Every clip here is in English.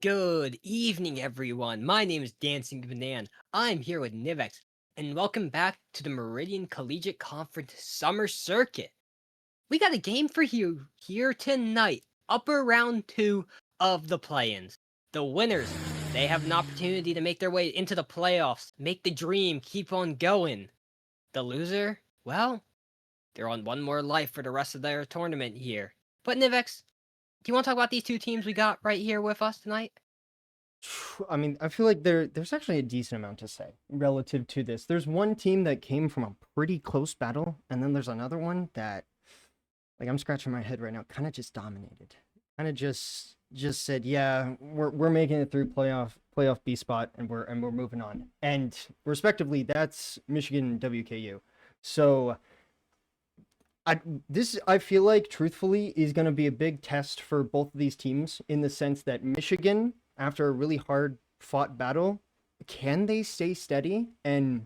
Good evening, everyone. My name is Dancing Banan. I'm here with Nivex, and welcome back to the Meridian Collegiate Conference Summer Circuit. We got a game for you here tonight, upper round two of the play-ins. The winners, they have an opportunity to make their way into the playoffs, make the dream keep on going. The loser, well, they're on one more life for the rest of their tournament here. But Nivex, do you want to talk about these two teams we got right here with us tonight? I mean, I feel like there's actually a decent amount to say relative to this. There's one team that came from a pretty close battle, and then there's another one that, like, I'm scratching my head right now, kind of just dominated. Kind of just said, yeah, we're making it through playoff B spot, and we're moving on. And respectively, that's Michigan and WKU. So I feel like truthfully is going to be a big test for both of these teams in the sense that Michigan, after a really hard fought battle, can they stay steady? And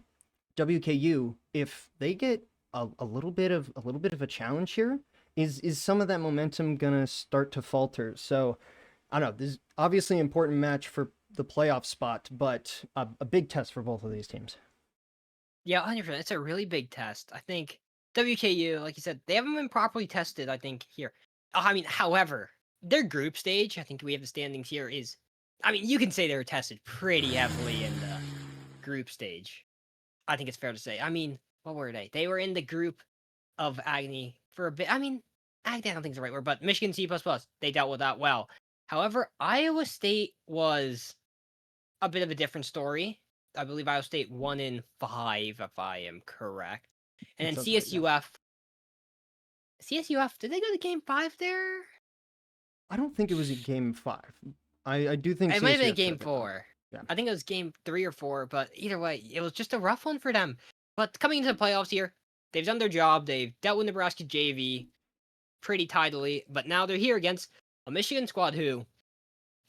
WKU, if they get a little bit of a challenge here, is some of that momentum gonna start to falter? So I don't know. This is obviously an important match for the playoff spot, but a big test for both of these teams. Yeah, 100%. It's a really big test. I think WKU, like you said, they haven't been properly tested, I think, here. However, their group stage, I think we have the standings here, you can say they were tested pretty heavily in the group stage. I think it's fair to say. What were they? They were in the group of Agony for a bit. Agony, I don't think is the right word, but Michigan C++, they dealt with that well. However, Iowa State was a bit of a different story. I believe Iowa State won in 5, if I am correct. And That then sounds right. Yeah. CSUF, did they go to game 5 there? I don't think it was a game five. I do think It might have been a CSUF game took it though. 4. Yeah. I think it was game 3 or 4, but either way, it was just a rough one for them. But coming into the playoffs here, they've done their job. They've dealt with Nebraska JV pretty tidily, but now they're here against a Michigan squad who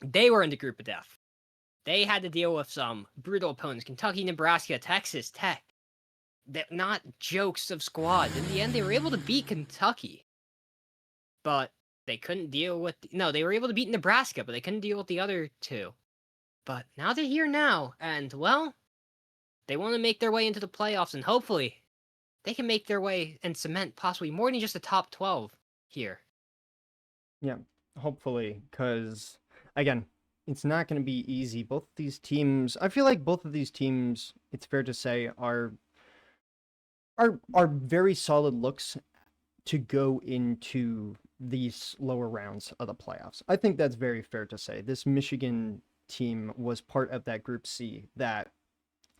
they were in the group of death. They had to deal with some brutal opponents: Kentucky, Nebraska, Texas Tech. They're not jokes of squads. In the end, they were able to beat Kentucky, but they couldn't deal with. No, they were able to beat Nebraska, but they couldn't deal with the other two. But now they're here now, and well, they want to make their way into the playoffs, and hopefully they can make their way and cement possibly more than just the top 12 here. Yeah, hopefully, because again, it's not going to be easy. Both of these teams, I feel like both of these teams, it's fair to say, are very solid looks to go into these lower rounds of the playoffs. I think that's very fair to say. This Michigan team was part of that Group C that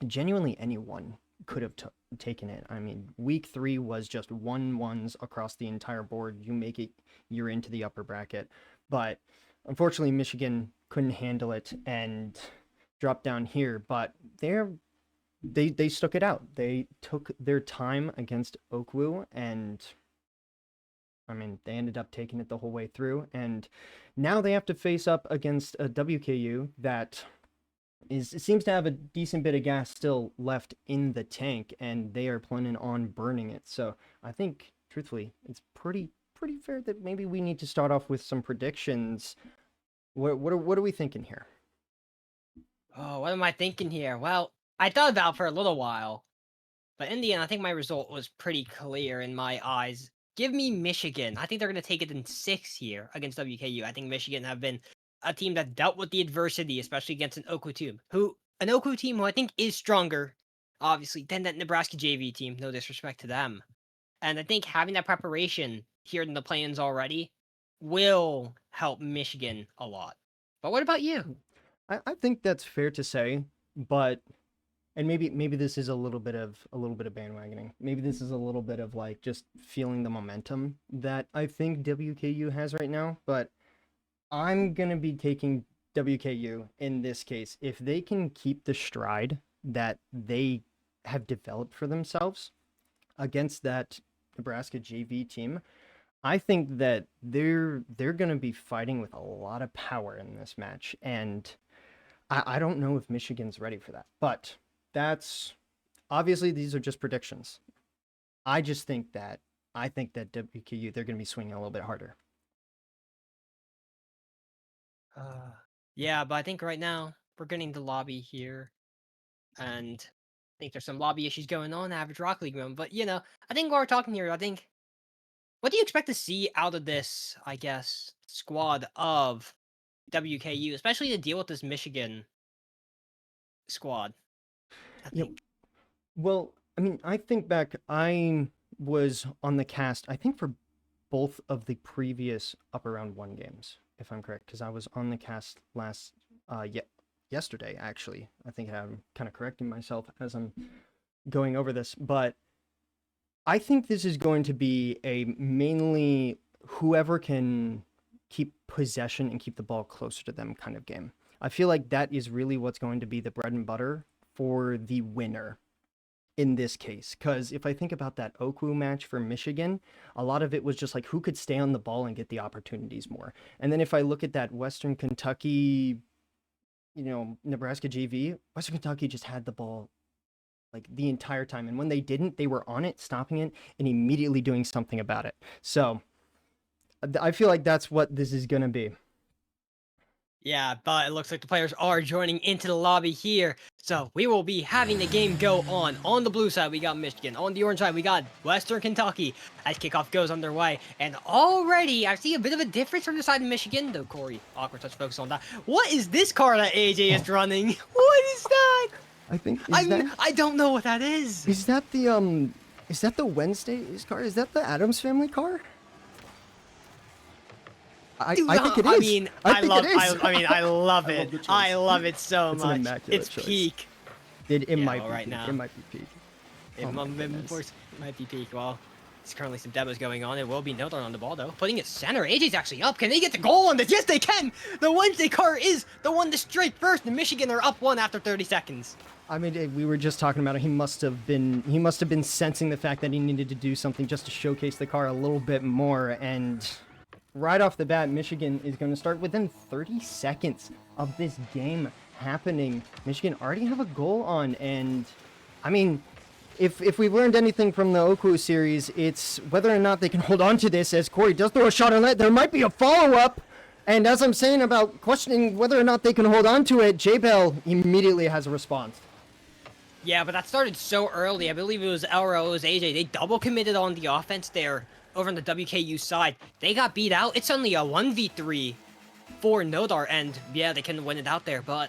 genuinely anyone could have taken it. I mean, week three was just one ones across the entire board. You make it, you're into the upper bracket. But unfortunately, Michigan couldn't handle it and dropped down here. But they stuck it out. They took their time against Oakwu, and I mean, they ended up taking it the whole way through. And now they have to face up against a WKU that it seems to have a decent bit of gas still left in the tank, and they are planning on burning it. So I think, truthfully, it's pretty fair that maybe we need to start off with some predictions. What are we thinking here? Oh, what am I thinking here? Well, I thought about it for a little while, but in the end, I think my result was pretty clear in my eyes. Give me Michigan. I think they're going to take it in 6 here against WKU. I think Michigan have been a team that dealt with the adversity, especially against an Oku team who I think is stronger, obviously, than that Nebraska JV team. No disrespect to them. And I think having that preparation here in the plans already will help Michigan a lot. But what about you? I think that's fair to say, but and maybe this is a little bit of bandwagoning. Maybe this is a little bit of like just feeling the momentum that I think WKU has right now, but I'm gonna be taking WKU in this case. If they can keep the stride that they have developed for themselves against that Nebraska JV team, I think that they're gonna be fighting with a lot of power in this match. And I don't know if Michigan's ready for that. But that's obviously these are just predictions. I just think that I think that WKU they're gonna be swinging a little bit harder. Yeah, but I think right now we're getting the lobby here, and I think there's some lobby issues going on. Average Rocket League room, but I think while we're talking here, I think what do you expect to see out of this? I guess squad of WKU, especially to deal with this Michigan squad. I Yeah, think. well, I mean, I think back, I was on the cast, I think for both of the previous Upper Round 1 games, if I'm correct, because I was on the cast yesterday, actually. I think I'm kind of correcting myself as I'm going over this, but I think this is going to be a mainly whoever can keep possession and keep the ball closer to them kind of game. I feel like that is really what's going to be the bread and butter for the winner in this case. Because if I think about that Oku match for Michigan, a lot of it was just like who could stay on the ball and get the opportunities more. And then if I look at that Western Kentucky, Nebraska GV, Western Kentucky just had the ball like the entire time. And when they didn't, they were on it, stopping it, and immediately doing something about it. So I feel like that's what this is going to be. Yeah, but it looks like the players are joining into the lobby here. So we will be having the game go on. On the blue side, we got Michigan. On the orange side, we got Western Kentucky as kickoff goes underway. And already, I see a bit of a difference from the side of Michigan, though Corey, awkward touch focus on that. What is this car that AJ is running? What is that? I think I don't know what that is. Is that the Wednesday's car? Is that the Adams family car? Dude, I think it is. I mean, I love it. I love it so It's an much. immaculate It's choice. peak. It might well, be right peak. now. It might be peak. Of course, it might be peak. Well, there's currently some demos going on. It will be Notar on the ball, though. Putting it center. AJ's actually up. Can they get the goal on this? Yes, they can! The Wednesday car is the one to strike first. The Michigan are up one after 30 seconds. I mean, we were just talking about it. He must have been sensing the fact that he needed to do something just to showcase the car a little bit more. And right off the bat, Michigan is going to start within 30 seconds of this game happening. Michigan already have a goal on, and I mean, if we've learned anything from the Oku series, it's whether or not they can hold on to this. As Corey does throw a shot on it, there might be a follow-up. And as I'm saying about questioning whether or not they can hold on to it, J-Bell immediately has a response. Yeah, but that started so early. I believe it was Elro, it was AJ. They double committed on the offense there over on the WKU side. They got beat out. It's only a 1v3 for Nodar, and yeah, they can win it out there, but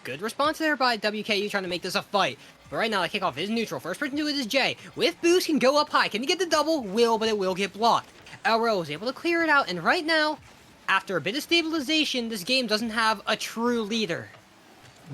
good response there by WKU trying to make this a fight. But right now, the kickoff is neutral. First person to it is Jay. With boost, can go up high. Can he get the double? Will, but it will get blocked. Elro is able to clear it out, and right now, after a bit of stabilization, this game doesn't have a true leader.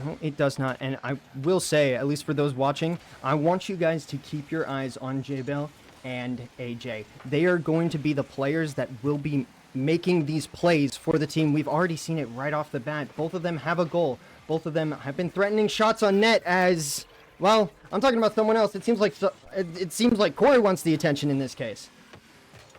No, it does not. And I will say, at least for those watching, I want you guys to keep your eyes on J-Bell and AJ. They are going to be the players that will be making these plays for the team. We've already seen it right off the bat. Both of them have a goal. Both of them have been threatening shots on net as, well, I'm talking about someone else. It seems like Corey wants the attention in this case.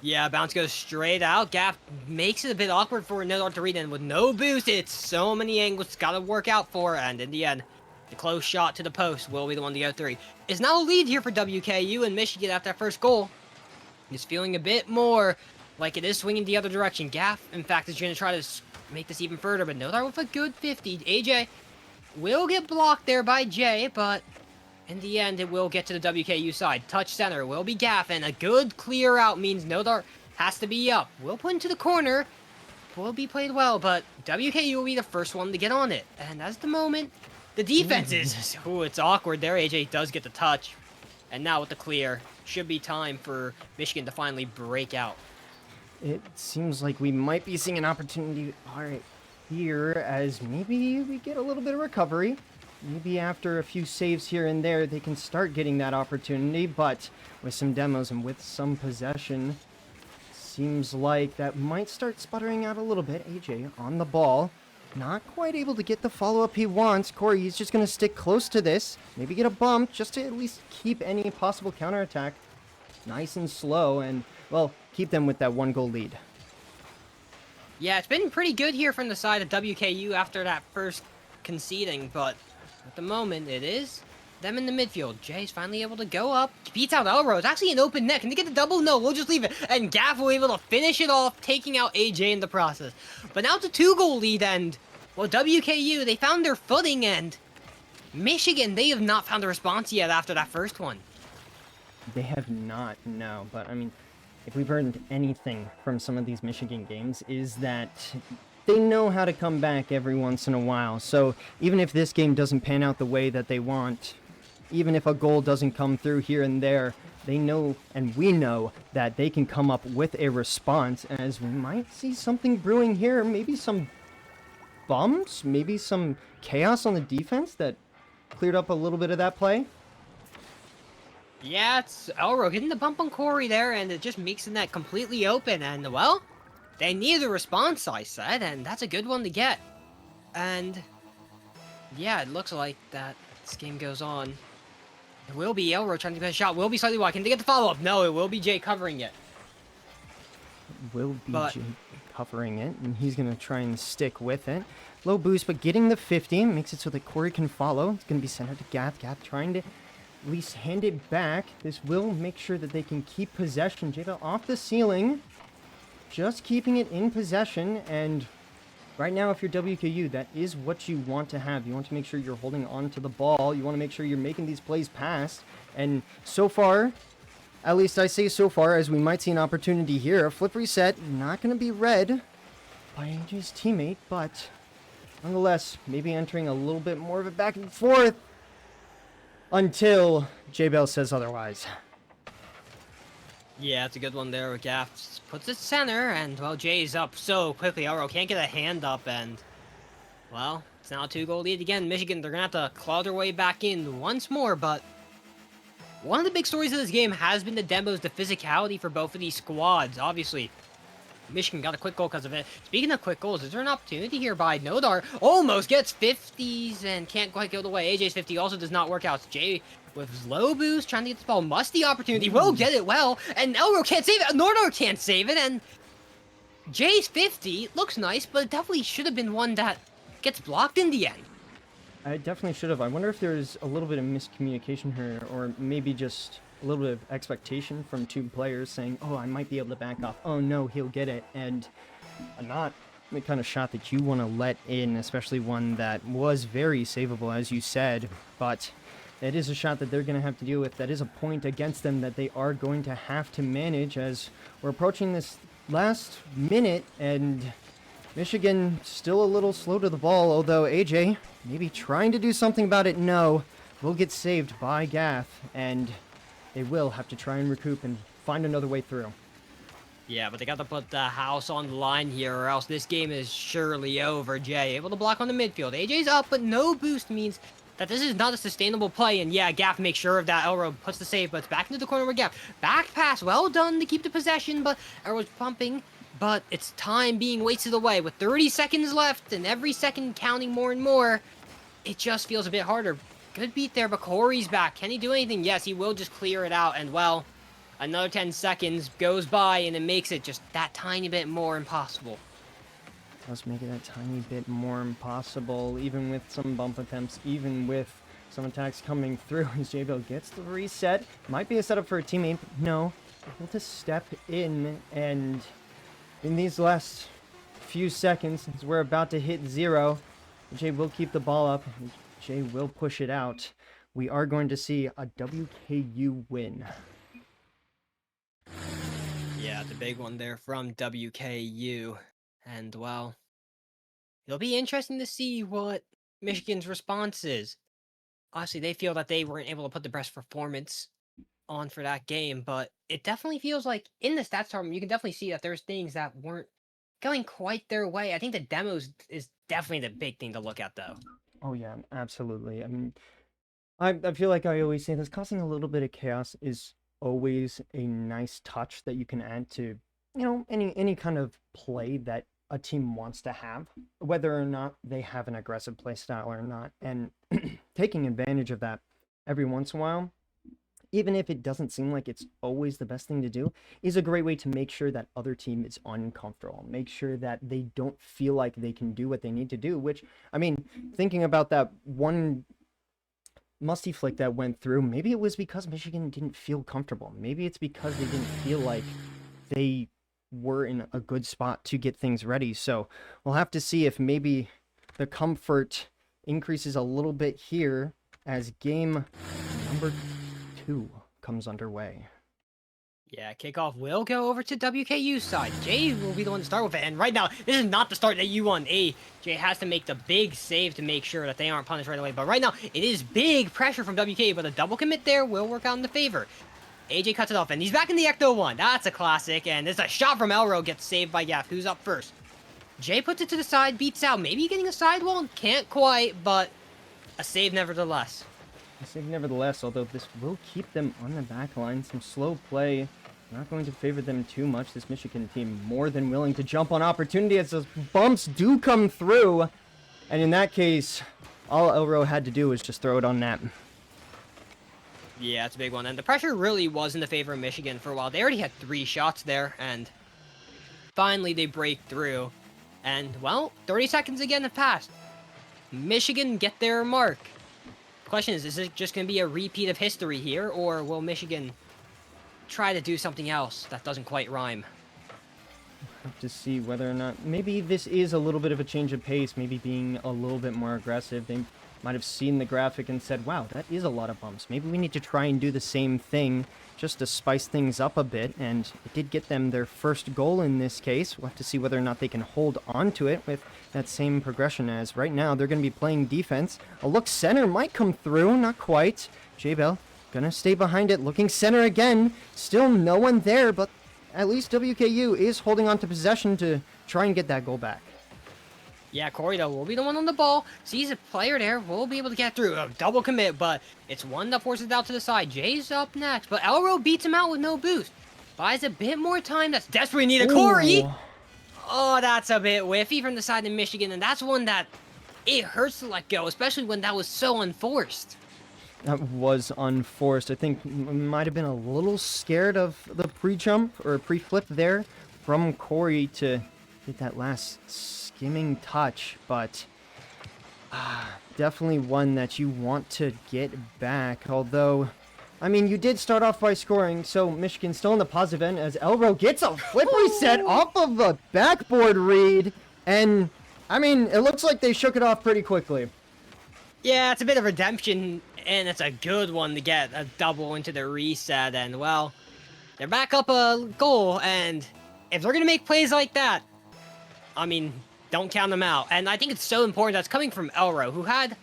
Yeah, bounce goes straight out. Gaff makes it a bit awkward for Nodar to read, and with no boost, it's so many angles it's got to work out for, and in the end, the close shot to the post will be the one to go three. It's now a lead here for WKU, and Michigan after that first goal is feeling a bit more like it is swinging the other direction. Gaff, in fact, is going to try to make this even further, but Nodar with a good 50. AJ will get blocked there by Jay, but in the end, it will get to the WKU side. Touch center will be Gaff, and a good clear out means Nodar has to be up. Will put into the corner. Will be played well, but WKU will be the first one to get on it. And as the moment, the defense is... Ooh, it's awkward there. AJ does get the touch. And now with the clear, should be time for Michigan to finally break out. It seems like we might be seeing an opportunity right here as maybe we get a little bit of recovery. Maybe after a few saves here and there, they can start getting that opportunity, but with some demos and with some possession, seems like that might start sputtering out a little bit. AJ on the ball, not quite able to get the follow-up he wants. Corey, he's just going to stick close to this, maybe get a bump, just to at least keep any possible counterattack nice and slow, and, well, keep them with that one-goal lead. Yeah, it's been pretty good here from the side of WKU after that first conceding, but at the moment, it is them in the midfield. Jay's finally able to go up. Beats out Elro. It's actually an open net. Can they get the double? No, we'll just leave it. And Gaff will be able to finish it off, taking out AJ in the process. But now it's a 2-goal lead, and Well, WKU, they found their footing, and Michigan, they have not found a response yet after that first one. They have not, no. But I mean, if we've learned anything from some of these Michigan games, is that they know how to come back every once in a while. So even if this game doesn't pan out the way that they want, even if a goal doesn't come through here and there, they know, and we know, that they can come up with a response, as we might see something brewing here. Maybe some bumps, maybe some chaos on the defense that cleared up a little bit of that play. Yeah, it's Elro getting the bump on Corey there, and it just makes the net completely open, and, well, they need a response, I said, and that's a good one to get. And, yeah, it looks like that this game goes on. It will be Elro trying to get a shot, will be slightly wide. Can they get the follow-up? No, it will be Jay covering it. Will be But- Jay covering it, and he's going to try and stick with it. Low boost, but getting the 50 makes it so that Corey can follow. It's going to be sent out to Gath. Gath trying to at least hand it back. This will make sure that they can keep possession. J-Bell off the ceiling, just keeping it in possession. And right now, if you're WKU, that is what you want to have. You want to make sure you're holding on to the ball. You want to make sure you're making these plays pass. And so far, at least I say so far, as we might see an opportunity here. A flip reset, not going to be read by AJ's teammate, but nonetheless, maybe entering a little bit more of a back and forth until J-Bell says otherwise. Yeah, it's a good one there with Gaff. Puts it center, and, well, Jay's up so quickly. Elro can't get a hand up, and, well, it's now a 2-goal lead again. Michigan, they're going to have to claw their way back in once more, but one of the big stories of this game has been the demos, the physicality for both of these squads. Obviously, Michigan got a quick goal because of it. Speaking of quick goals, is there an opportunity here by Nodar? Almost gets 50s and can't quite go the way. AJ's 50 also does not work out. So Jay with his low boost, trying to get the ball. Musty opportunity, will get it well. And Elro can't save it. Nodar can't save it. And Jay's 50 looks nice, but it definitely should have been one that gets blocked in the end. I definitely should have. I wonder if there's a little bit of miscommunication here, or maybe just a little bit of expectation from two players saying, oh, I might be able to back off. Oh, no, he'll get it. And not the kind of shot that you want to let in, especially one that was very savable, as you said. But it is a shot that they're going to have to deal with. That is a point against them that they are going to have to manage as we're approaching this last minute, and Michigan still a little slow to the ball, although AJ maybe trying to do something about it. No, will get saved by Gath, and they will have to try and recoup and find another way through. Yeah, but they got to put the house on the line here, or else this game is surely over. Jay able to block on the midfield. AJ's up, but no boost means that this is not a sustainable play. And yeah, Gaff makes sure of that. Elro puts the save, but it's back into the corner with Gaff. Back pass, well done to keep the possession, but Elro's pumping. But it's time being wasted away. With 30 seconds left and every second counting more and more, it just feels a bit harder. Good beat there, but Corey's back. Can he do anything? Yes, he will just clear it out. And, well, another 10 seconds goes by, and it makes it just that tiny bit more impossible. Does make it a tiny bit more impossible, even with some bump attempts, even with some attacks coming through. As J-Bell gets the reset. Might be a setup for a teammate, but no. Able to step in, and in these last few seconds, as we're about to hit 0, Jay will keep the ball up. Jay will push it out. We are going to see a WKU win. Yeah, the big one there from WKU. And, well, it'll be interesting to see what Michigan's response is. Obviously, they feel that they weren't able to put the best performance on for that game, but it definitely feels like in the stats department, you can definitely see that there's things that weren't going quite their way. I think the demos is definitely the big thing to look at, though. Oh yeah, absolutely. I mean, I feel like I always say this, causing a little bit of chaos is always a nice touch that you can add to, any kind of play that a team wants to have, whether or not they have an aggressive play style or not. And taking advantage of that every once in a while, even if it doesn't seem like it's always the best thing to do, is a great way to make sure that other team is uncomfortable. Make sure that they don't feel like they can do what they need to do, which, I mean, thinking about that one musty flick that went through, maybe it was because Michigan didn't feel comfortable. Maybe it's because they didn't feel like they were in a good spot to get things ready. So we'll have to see if maybe the comfort increases a little bit here as game number 2 comes underway. Yeah, kickoff will go over to WKU's side. Jay will be the one to start with it. And right now, this is not the start that you want. Jay has to make the big save to make sure that they aren't punished right away. But right now, it is big pressure from WKU, but a double commit there will work out in the favor. AJ cuts it off, and he's back in the Ecto 1. That's a classic, and there's a shot from Elro, gets saved by Gaff, who's up first. Jay puts it to the side, beats out. Maybe getting a sidewall? Can't quite, but a save nevertheless. A save nevertheless, although this will keep them on the back line. Some slow play, not going to favor them too much. This Michigan team more than willing to jump on opportunity as those bumps do come through. And in that case, all Elro had to do was just throw it on net. Yeah, it's a big one. And the pressure really was in the favor of Michigan for a while. They already had 3 shots there, and finally they break through. And, well, 30 seconds again have passed. Michigan get their mark. The question is it just going to be a repeat of history here, or will Michigan try to do something else that doesn't quite rhyme? Have to see whether or not maybe this is a little bit of a change of pace, maybe being a little bit more aggressive. They might have seen the graphic and said, wow, that is a lot of bumps. Maybe we need to try and do the same thing just to spice things up a bit, and it did get them their first goal in this case. We'll have to see whether or not they can hold on to it with that same progression, as right now they're going to be playing defense. A look center might come through, not quite. J-Bell gonna stay behind it, looking center again. Still no one there, but at least WKU is holding on to possession to try and get that goal back. Yeah, Corey, though, will be the one on the ball. Sees a player there. Will be able to get through. A double commit, but it's one that forces it out to the side. Jay's up next, but Elro beats him out with no boost. Buys a bit more time. That's desperately needed. Corey! Oh, that's a bit whiffy from the side of Michigan, and that's one that it hurts to let go, especially when that was so unforced. That was unforced. I think might have been a little scared of the pre-jump or pre-flip there from Corey to get that last skimming touch, but definitely one that you want to get back. Although, I mean, you did start off by scoring, so Michigan's still in the positive end as Elro gets a flip reset off of a backboard read, and I mean, it looks like they shook it off pretty quickly. Yeah, it's a bit of redemption, and it's a good one to get a double into the reset, and well, they're back up a goal, and if they're going to make plays like that, I mean, don't count them out. And I think it's so important that's coming from Elro, who had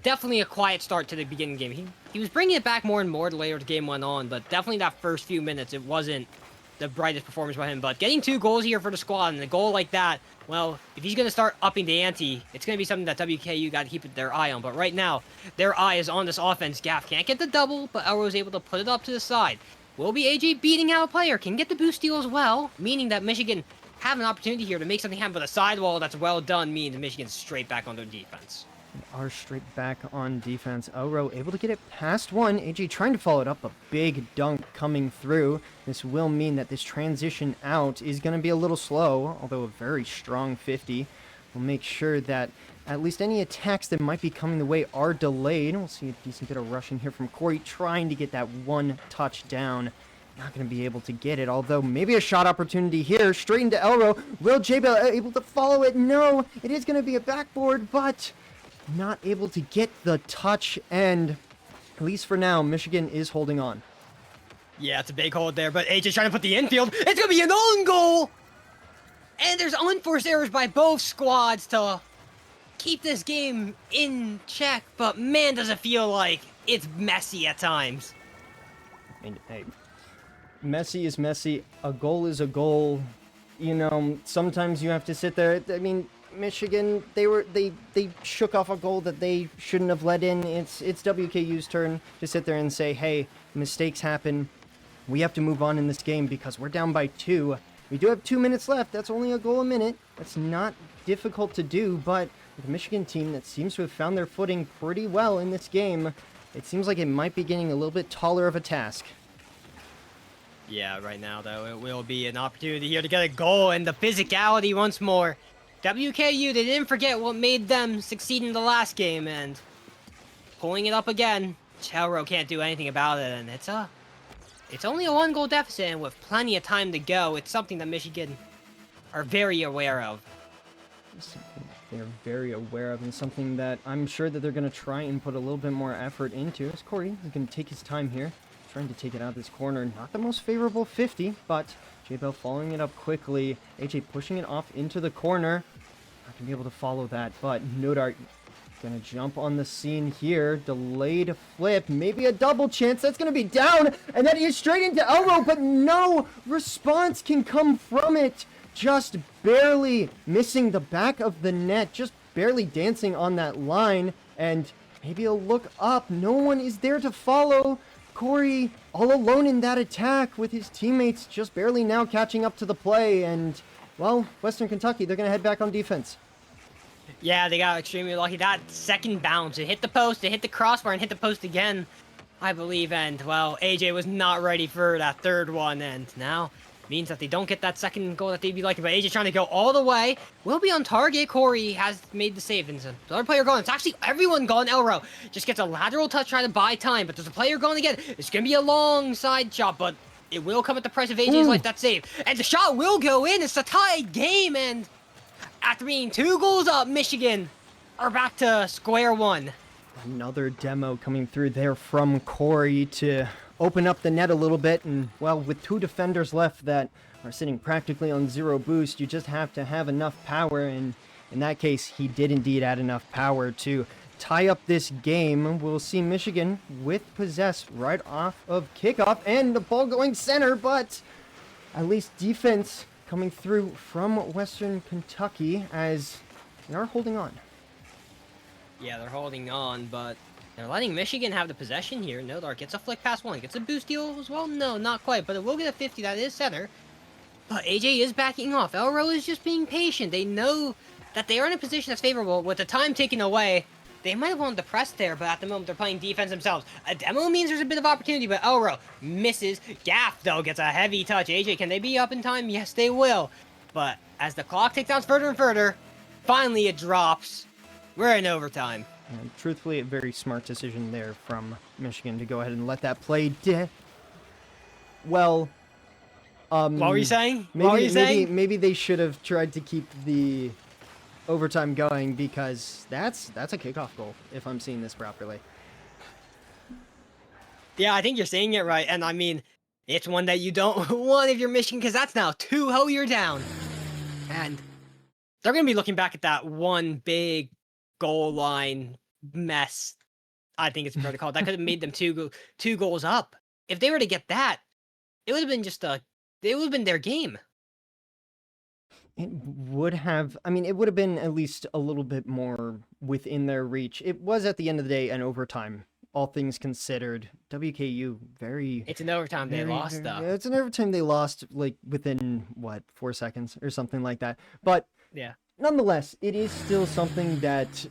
definitely a quiet start to the beginning of the game. He was bringing it back more and more the later the game went on, but definitely that first few minutes, it wasn't the brightest performance by him. But getting 2 goals here for the squad, and a goal like that, well, if he's going to start upping the ante, it's going to be something that WKU got to keep their eye on. But right now, their eye is on this offense. Gaff can't get the double, but Elro is able to put it up to the side. Will be AJ beating out a player, can get the boost steal as well, meaning that Michigan have an opportunity here to make something happen, but a sidewall that's well done means Michigan's straight back on their defense. Are straight back on defense. Elro able to get it past one. AJ trying to follow it up. A big dunk coming through. This will mean that this transition out is going to be a little slow, although a very strong 50. We'll make sure that at least any attacks that might be coming the way are delayed. We'll see a decent bit of rushing here from Corey, trying to get that one touch down. Not going to be able to get it, although maybe a shot opportunity here. Straight into Elro. Will J-Bell able to follow it? No, it is going to be a backboard, but not able to get the touch, and at least for now, Michigan is holding on. Yeah, it's a big hold there, but AJ's trying to put the infield. It's going to be an own goal! And there's unforced errors by both squads to keep this game in check, but man, does it feel like it's messy at times. I mean, hey, messy is messy. A goal is a goal. You know, sometimes you have to sit there. I mean, Michigan, they shook off a goal that they shouldn't have let in. It's WKU's turn to sit there and say, hey, mistakes happen. We have to move on in this game because we're down by 2. We do have 2 minutes left. That's only a goal a minute. That's not difficult to do, but with a Michigan team that seems to have found their footing pretty well in this game, it seems like it might be getting a little bit taller of a task. Yeah, right now, though, it will be an opportunity here to get a goal, and the physicality once more. WKU, they didn't forget what made them succeed in the last game, and pulling it up again. Chelro can't do anything about it, and it's only a 1-goal deficit, and with plenty of time to go, it's something that Michigan are very aware of. Something they're very aware of, and something that I'm sure that they're going to try and put a little bit more effort into. As Corey is going to take his time here, trying to take it out of this corner. Not the most favorable 50, but J-Bell following it up quickly. AJ pushing it off into the corner. Not going to be able to follow that, but Nodart gonna jump on the scene here. Delayed flip. Maybe a double chance. That's gonna be down. And then he's straight into Elrow, but no response can come from it. Just barely missing the back of the net. Just barely dancing on that line. And maybe a look up. No one is there to follow. Corey all alone in that attack with his teammates just barely now catching up to the play. And, well, Western Kentucky, they're gonna head back on defense. Yeah, they got extremely lucky. That second bounce, it hit the post, it hit the crossbar, and hit the post again, I believe. And, well, AJ was not ready for that third one, and now means that they don't get that second goal that they'd be liking. But AJ trying to go all the way. Will be on target. Corey has made the save. And the other player going. It's actually everyone going. Elrow just gets a lateral touch trying to buy time. But there's a player going again. It's going to be a long side shot, but it will come at the price of AJ's life. That save. And the shot will go in. It's a tied game, and after being 2 goals up, Michigan are back to square one. Another demo coming through there from Corey to open up the net a little bit. And, well, with 2 defenders left that are sitting practically on 0 boost, you just have to have enough power. And in that case, he did indeed add enough power to tie up this game. We'll see Michigan with possess right off of kickoff. And the ball going center, but at least defense coming through from Western Kentucky as they are holding on. Yeah, they're holding on, but they're letting Michigan have the possession here. Nodart gets a flick past one. Gets a boost deal as well? No, not quite, but it will get a 50. That is center. But AJ is backing off. Elrow is just being patient. They know that they are in a position that's favorable. With the time taken away, they might have wanted to press there, but at the moment they're playing defense themselves. A demo means there's a bit of opportunity, but Elrow misses. Gaff, though, gets a heavy touch. AJ, can they be up in time? Yes, they will. But as the clock ticks down further and further, finally it drops. We're in overtime. And truthfully, a very smart decision there from Michigan to go ahead and let that play Well, what were you saying? Maybe they should have tried to keep the overtime going, because that's a kickoff goal, if I'm seeing this properly. Yeah, I think you're saying it right, and I mean, it's one that you don't want if you're Michigan, because that's now 2-0 you're down. And they're going to be looking back at that one big goal line mess, I think it's fair to call it. That could have made them two goals up. If they were to get that, it would have been it would have been their game. It would have, I mean, it would have been at least a little bit more within their reach. It was, at the end of the day, an overtime, all things considered. WKU, It's an overtime they lost, though. Yeah, it's an overtime they lost, like, within, 4 seconds or something like that. But, yeah, nonetheless, it is still something that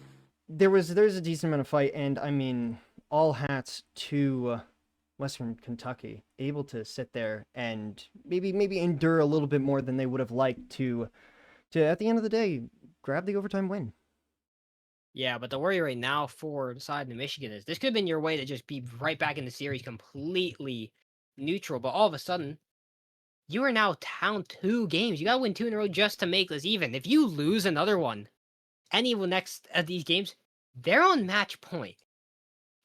there's a decent amount of fight, and, I mean, all hats to Western Kentucky, able to sit there and maybe endure a little bit more than they would have liked to at the end of the day grab the overtime win. Yeah, but the worry right now for the side of Michigan is this could have been your way to just be right back in the series completely neutral, but all of a sudden you are now down 2 games. You gotta win 2 in a row just to make this even. If you lose another one, any of the next of these games, they're on match point.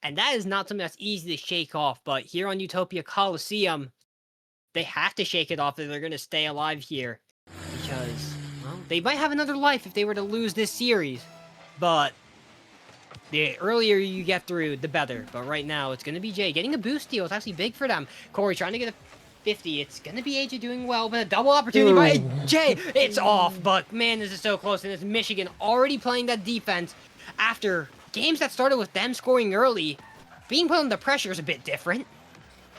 And that is not something that's easy to shake off. But here on Utopia Coliseum, they have to shake it off if they're going to stay alive here. Because, well, they might have another life if they were to lose this series. But the earlier you get through, the better. But right now, it's going to be Jay getting a boost deal. It's actually big for them. Corey trying to get a 50. It's going to be AJ doing well, but a double opportunity by Jay. It's off. But, man, this is so close. And it's Michigan already playing that defense after games that started with them scoring early. Being put under pressure is a bit different.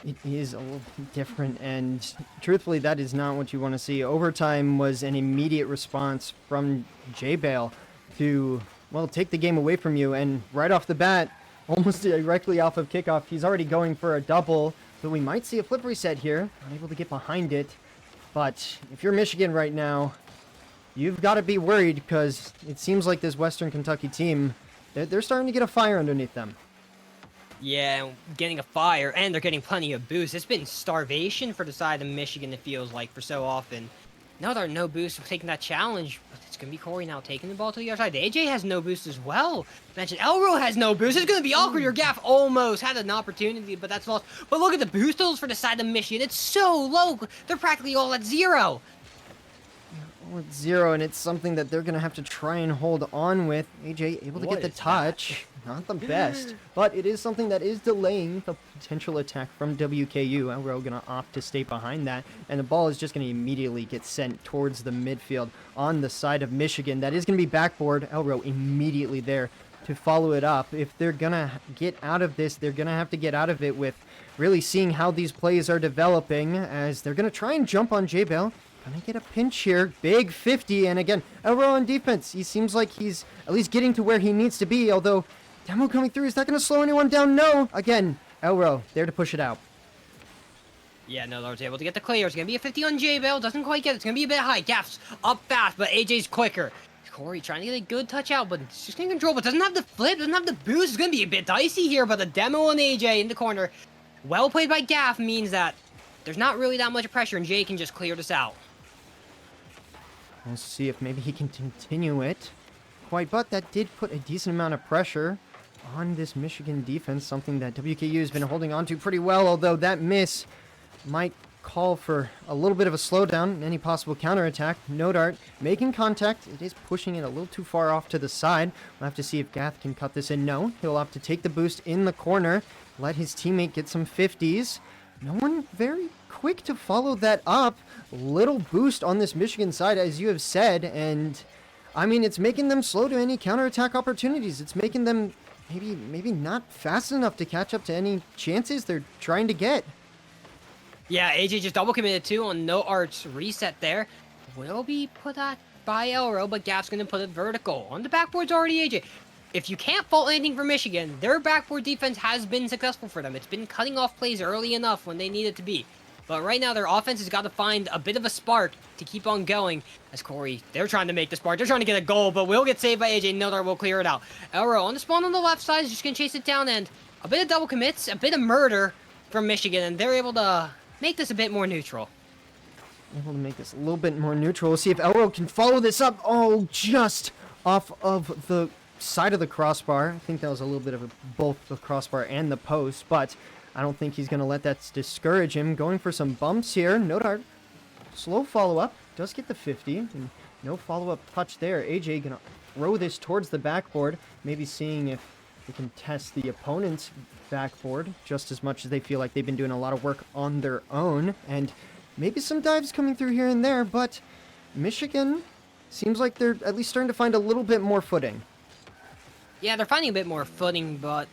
It is a little different, and truthfully, that is not what you want to see. Overtime was an immediate response from J-Bale to, well, take the game away from you, and right off the bat, almost directly off of kickoff, he's already going for a double, so we might see a flip reset here. Not able to get behind it, but if you're Michigan right now, you've got to be worried, because it seems like this Western Kentucky team, they're starting to get a fire underneath them. Yeah, getting a fire, and they're getting plenty of boost. It's been starvation for the side of Michigan, it feels like, for so often. No, there are no boost for taking that challenge, but it's going to be Corey now taking the ball to the other side. The AJ has no boost as well. Mentioned Elro has no boost. It's going to be awkward. Your Gaff almost had an opportunity, but that's lost. But look at the boost totals for the side of Michigan. It's so low. They're practically all at 0. Well, it's 0, and it's something that they're going to have to try and hold on with. AJ able to What get the is that? touch. Not the best, but it is something that is delaying the potential attack from WKU. Elro going to opt to stay behind that, and the ball is just going to immediately get sent towards the midfield on the side of Michigan. That is going to be backboard. Elro immediately there to follow it up. If they're going to get out of this, they're going to have to get out of it with really seeing how these plays are developing, as they're going to try and jump on J-Bell. Gonna get a pinch here. Big 50, and again, Elro on defense. He seems like he's at least getting to where he needs to be, although Demo coming through, is that going to slow anyone down? No! Again, Elro there to push it out. Yeah, no, Lord's able to get the clear. It's going to be a 50 on J-Bell. Doesn't quite get it. It's going to be a bit high. Gaff's up fast, but AJ's quicker. Corey trying to get a good touch out, but it's just going to control, but doesn't have the flip, doesn't have the boost. It's going to be a bit dicey here, but the Demo on AJ in the corner. Well played by Gaff means that there's not really that much pressure, and Jay can just clear this out. We'll see if maybe he can continue it. Quite, but that did put a decent amount of pressure on this Michigan defense, something that WKU has been holding on to pretty well, although that miss might call for a little bit of a slowdown in any possible counterattack. No Dart making contact. It is pushing it a little too far off to the side. We'll have to see if Gath can cut this in. No, he'll have to take the boost in the corner, let his teammate get some 50s. No one very quick to follow that up. Little boost on this Michigan side, as you have said, and I mean, it's making them slow to any counterattack opportunities. It's making them maybe not fast enough to catch up to any chances they're trying to get. Yeah, AJ just double committed too on No Art's reset there. Will be put at by Elro, but Gaff's going to put it vertical. On the backboard's already AJ. If you can't fault anything for Michigan, their backboard defense has been successful for them. It's been cutting off plays early enough when they need it to be. But right now, their offense has got to find a bit of a spark to keep on going. As Corey, they're trying to make the spark. They're trying to get a goal, but will get saved by AJ. Nildar will clear it out. Elro on the spawn on the left side is just going to chase it down, and a bit of double commits, a bit of murder from Michigan, and they're able to make this a bit more neutral. Able to make this a little bit more neutral. We'll see if Elro can follow this up. Oh, just off of the side of the crossbar. I think that was a little bit of both the crossbar and the post, but I don't think he's going to let that discourage him. Going for some bumps here. No Dart. Slow follow-up. Does get the 50. And no follow-up touch there. AJ going to throw this towards the backboard. Maybe seeing if they can test the opponent's backboard just as much as they feel like they've been doing a lot of work on their own. And maybe some dives coming through here and there, but Michigan seems like they're at least starting to find a little bit more footing. Yeah, they're finding a bit more footing, but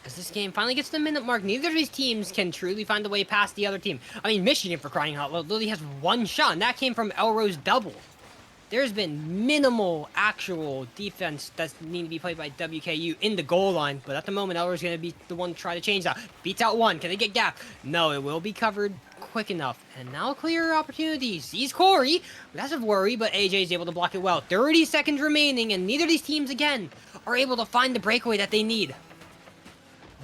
as this game finally gets to the minute mark, neither of these teams can truly find a way past the other team. I mean, Michigan, for crying out loud, literally has one shot, and that came from Elro's double. There's been minimal actual defense that's needing to be played by WKU in the goal line, but at the moment, Elro's going to be the one to try to change that. Beats out one. Can they get gap? No, it will be covered quick enough. And now clear opportunities. Sees Corey. That's a worry, but AJ is able to block it well. 30 seconds remaining, and neither of these teams, again, are able to find the breakaway that they need.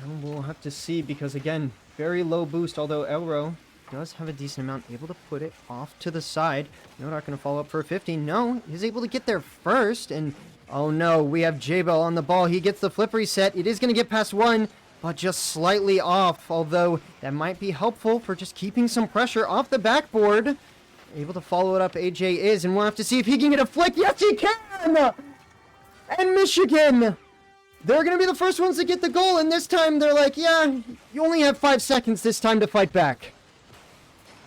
And we'll have to see, because again, very low boost, although Elro does have a decent amount, able to put it off to the side. No, not going to follow up for a 50. No, he's able to get there first, and oh no, we have J-Bell on the ball. He gets the flip reset. It is going to get past one, but just slightly off, although that might be helpful for just keeping some pressure off the backboard. Able to follow it up, AJ is, and we'll have to see if he can get a flick. Yes, he can! And Michigan, they're going to be the first ones to get the goal, and this time they're like, yeah, you only have 5 seconds this time to fight back.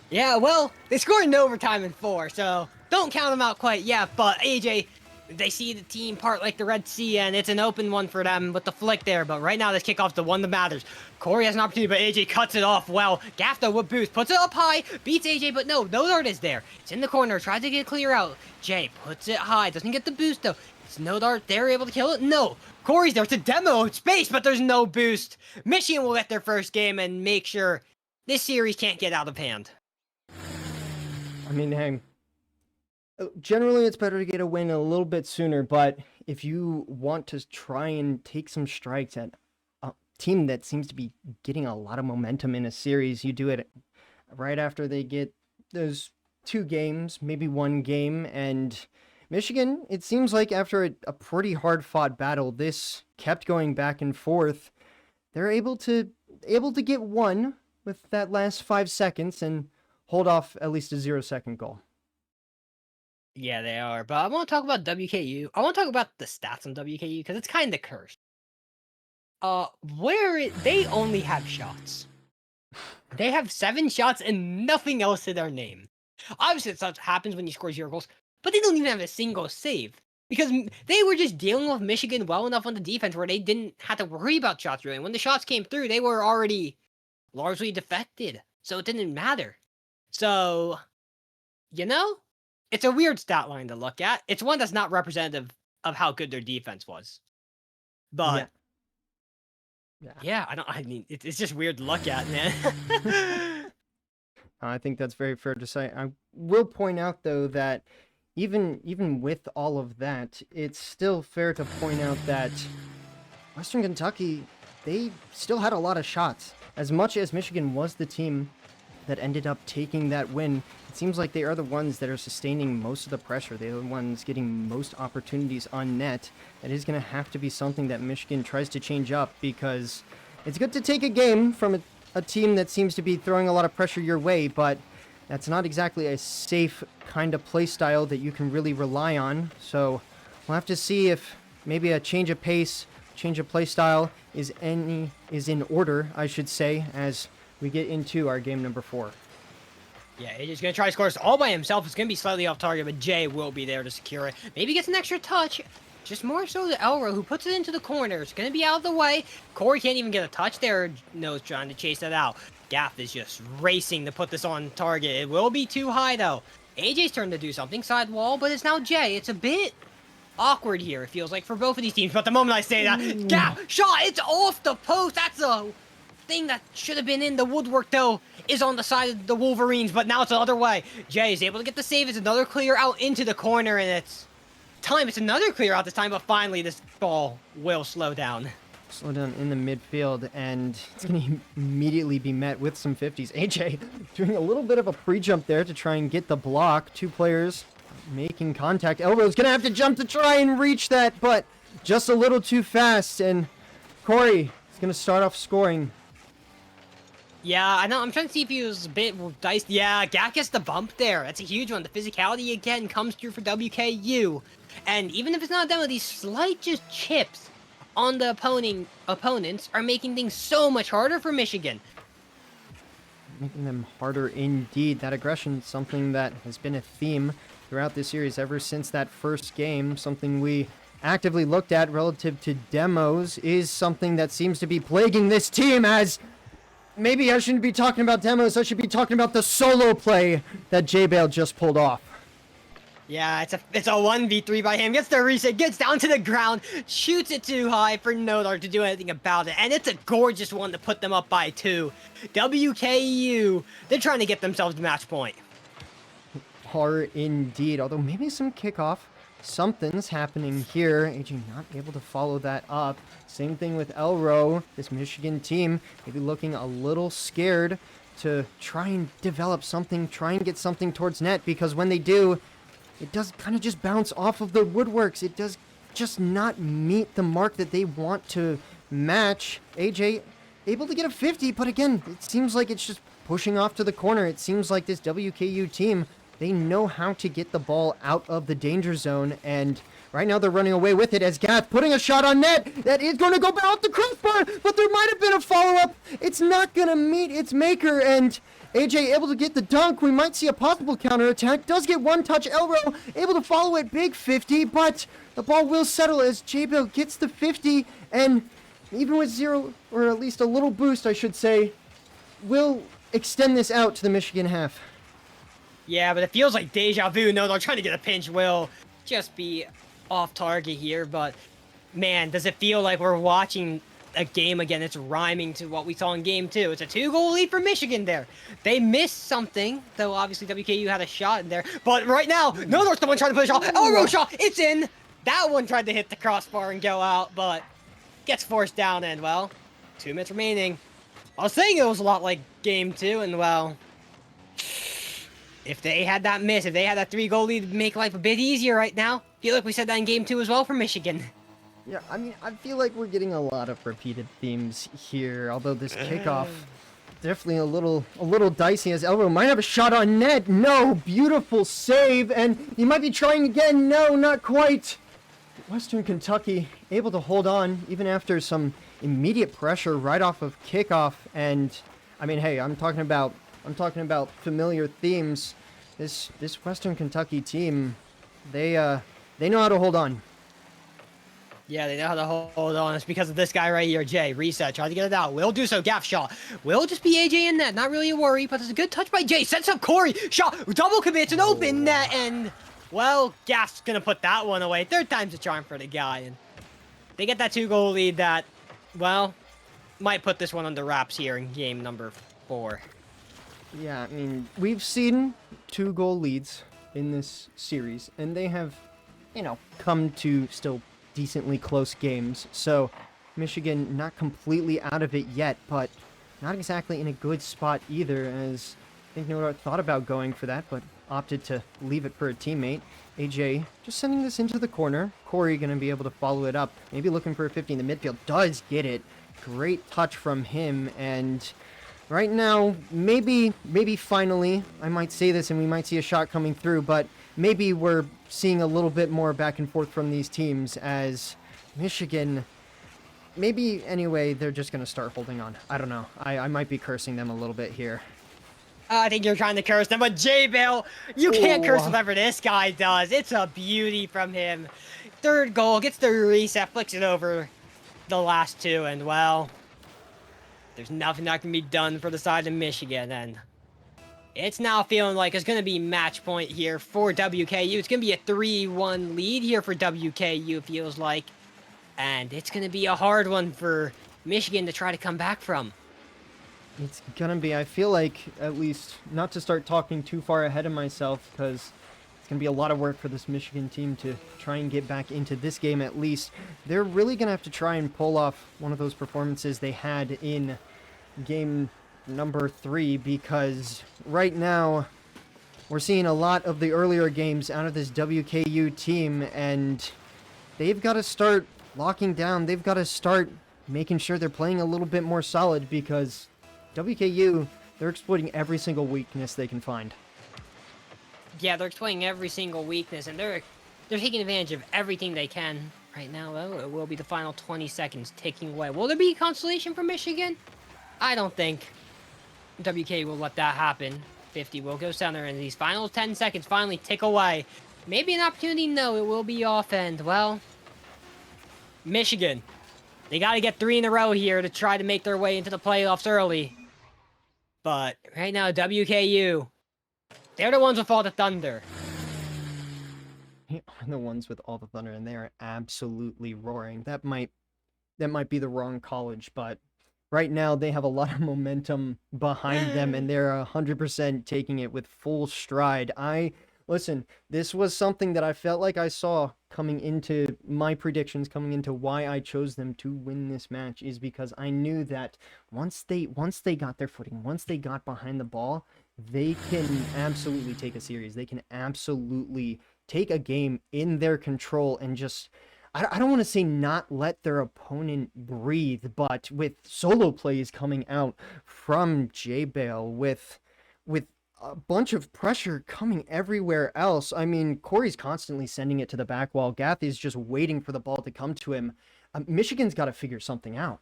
Yeah, well, they scored in overtime in 4, so don't count them out quite yet, but AJ, they see the team part like the Red Sea, and it's an open one for them with the flick there, but right now this kickoff's the one that matters. Corey has an opportunity, but AJ cuts it off well. Gafto with boost, puts it up high, beats AJ, but no Dart is there. It's in the corner, tries to get clear out. Jay puts it high, doesn't get the boost though. It's No Dart, they're able to kill it? No. Corey's there to demo space, but there's no boost. Michigan will get their first game and make sure this series can't get out of hand. I mean, hey, generally it's better to get a win a little bit sooner, but if you want to try and take some strikes at a team that seems to be getting a lot of momentum in a series, you do it right after they get those 2 games, maybe 1 game, and Michigan, it seems like after a pretty hard-fought battle, this kept going back and forth. They're able to get one with that last 5 seconds and hold off at least a 0-second goal. Yeah, they are. But I want to talk about WKU. I want to talk about the stats on WKU because it's kind of cursed. They only have shots. They have 7 shots and nothing else to their name. Obviously, that's what happens when you score 0 goals, but they don't even have a single save because they were just dealing with Michigan well enough on the defense where they didn't have to worry about shots really. When the shots came through, they were already largely defected, so it didn't matter. So, it's a weird stat line to look at. It's one that's not representative of how good their defense was. But yeah, it's just weird to look at, man. I think that's very fair to say. I will point out, though, that even with all of that, it's still fair to point out that Western Kentucky, they still had a lot of shots. As much as Michigan was the team that ended up taking that win, it seems like they are the ones that are sustaining most of the pressure. They're the ones getting most opportunities on net. That is going to have to be something that Michigan tries to change up, because it's good to take a game from a team that seems to be throwing a lot of pressure your way, but that's not exactly a safe kind of play style that you can really rely on. So we'll have to see if maybe a change of pace, change of play style is in order, I should say, as we get into our game number 4. Yeah, AJ's going to try to score this all by himself. It's going to be slightly off target, but Jay will be there to secure it. Maybe gets an extra touch. Just more so to Elro, who puts it into the corner. It's going to be out of the way. Corey can't even get a touch there. Nose trying to chase that out. Gaff is just racing to put this on target. It will be too high, though. AJ's turn to do something. Side wall, but it's now Jay. It's a bit awkward here, it feels like, for both of these teams. But the moment I say that, Gaff, shot, it's off the post. That's a thing that should have been in. The woodwork, though, is on the side of the Wolverines, but now it's the other way. Jay is able to get the save. It's another clear out into the corner, and it's another clear out this time, but finally this ball will slow down. Slow down in the midfield, and it's going to immediately be met with some 50s. AJ doing a little bit of a pre-jump there to try and get the block. 2 players making contact. Elrow's going to have to jump to try and reach that, but just a little too fast, and Corey is going to start off scoring. Yeah, I know. I'm trying to see if he was a bit diced. Yeah, Gaff gets the bump there. That's a huge one. The physicality again comes through for WKU. And even if it's not done with these slight just chips on the opponents are making things so much harder for Michigan. Making them harder indeed. That aggression is something that has been a theme throughout this series ever since that first game. Something we actively looked at relative to demos is something that seems to be plaguing this team, as maybe I shouldn't be talking about demos. I should be talking about the solo play that J-Bale just pulled off. Yeah, it's a 1v3 by him. Gets the reset, gets down to the ground, shoots it too high for Nodar to do anything about it. And it's a gorgeous one to put them up by 2. WKU, they're trying to get themselves to match point. Hard indeed, although maybe some kickoff. Something's happening here. AJ not able to follow that up. Same thing with Elro. This Michigan team maybe looking a little scared to try and develop something, try and get something towards net, because when they do, it does kind of just bounce off of the woodworks. It does just not meet the mark that they want to match. AJ able to get a 50, but again, it seems like it's just pushing off to the corner. It seems like this WKU team, they know how to get the ball out of the danger zone, and right now they're running away with it as Gath putting a shot on net. That is going to go off the crossbar, but there might have been a follow-up. It's not going to meet its maker, and AJ able to get the dunk. We might see a possible counterattack. Does get one touch. Elro able to follow it. Big 50, but the ball will settle as J-Bill gets the 50, and even with 0, or at least a little boost, I should say, will extend this out to the Michigan half. Yeah, but it feels like deja vu. No, they're trying to get a pinch. Will just be off target here, but man, does it feel like we're watching a game again. It's rhyming to what we saw in game 2. It's a 2-goal lead for Michigan there. They missed something, though obviously WKU had a shot in there. But right now, no, there's someone trying to put a shot. Elro shot, it's in. That one tried to hit the crossbar and go out, but gets forced down, and well, 2 minutes remaining. I was saying it was a lot like game 2, and well, If they had that miss, if they had that 3-goal lead, it'd make life a bit easier right now. Feel like we said that in game 2 as well for Michigan. Yeah, I mean, I feel like we're getting a lot of repeated themes here, although this kickoff definitely a little dicey as Elro might have a shot on net. No, beautiful save, and he might be trying again. No, not quite. Western Kentucky able to hold on even after some immediate pressure right off of kickoff. And I mean, hey, I'm talking about familiar themes. This Western Kentucky team, they know how to hold on. Yeah, they know how to hold on. It's because of this guy right here, Jay. Reset, try to get it out. Will do so. Gaff shot. Will just be AJ in net. Not really a worry, but it's a good touch by Jay. Sets up Corey. Shot. Double commits an open net. And, well, Gaff's going to put that one away. Third time's a charm for the guy. And they get that 2-goal lead that, well, might put this one under wraps here in game number 4. Yeah, I mean, we've seen 2-goal leads in this series, and they have, come to still decently close games. So Michigan not completely out of it yet, but not exactly in a good spot either, as I think Noah thought about going for that, but opted to leave it for a teammate. AJ just sending this into the corner. Corey going to be able to follow it up. Maybe looking for a 50 in the midfield. Does get it. Great touch from him, and right now, maybe finally, I might say this and we might see a shot coming through, but maybe we're seeing a little bit more back and forth from these teams as Michigan, maybe anyway, they're just going to start holding on. I don't know. I might be cursing them a little bit here. I think you're trying to curse them, but J-Bale, you can't curse whatever this guy does. It's a beauty from him. Third goal, gets the reset, flicks it over the last 2, and well, there's nothing that can be done for the side of Michigan, and it's now feeling like it's going to be match point here for WKU. It's going to be a 3-1 lead here for WKU, it feels like, and it's going to be a hard one for Michigan to try to come back from. It's going to be, I feel like, at least, not to start talking too far ahead of myself, because it's going to be a lot of work for this Michigan team to try and get back into this game at least. They're really going to have to try and pull off one of those performances they had in game number 3, because right now we're seeing a lot of the earlier games out of this WKU team, and they've got to start locking down. They've got to start making sure they're playing a little bit more solid, because WKU, they're exploiting every single weakness they can find. Yeah, they're exploiting every single weakness, and they're taking advantage of everything they can right now. Though it will be the final 20 seconds ticking away. Will there be consolation for Michigan? I don't think WK will let that happen. 50 will go center, and these final 10 seconds finally tick away. Maybe an opportunity? No, it will be off end. Well, Michigan, they got to get 3 in a row here to try to make their way into the playoffs early. But right now, WKU, they're the ones with all the thunder. They are the ones with all the thunder, and they are absolutely roaring. That might be the wrong college, but right now they have a lot of momentum behind them, and they're 100% taking it with full stride. Listen, this was something that I felt like I saw coming into my predictions, coming into why I chose them to win this match, is because I knew that once they got their footing, once they got behind the ball, they can absolutely take a series. They can absolutely take a game in their control and just, I don't want to say not let their opponent breathe, but with solo plays coming out from J-Bale, with a bunch of pressure coming everywhere else. I mean, Corey's constantly sending it to the back wall. Gath is just waiting for the ball to come to him. Michigan's got to figure something out.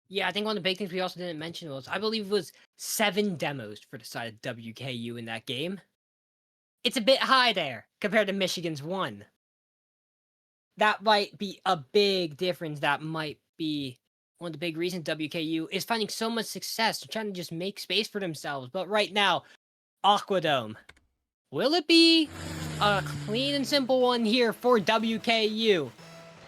Yeah, I think one of the big things we also didn't mention was, I believe it was 7 demos for the side of WKU in that game. It's a bit high there compared to Michigan's 1. That might be a big difference. That might be one of the big reasons WKU is finding so much success. They're trying to just make space for themselves. But right now, Aquadome. Will it be a clean and simple one here for WKU?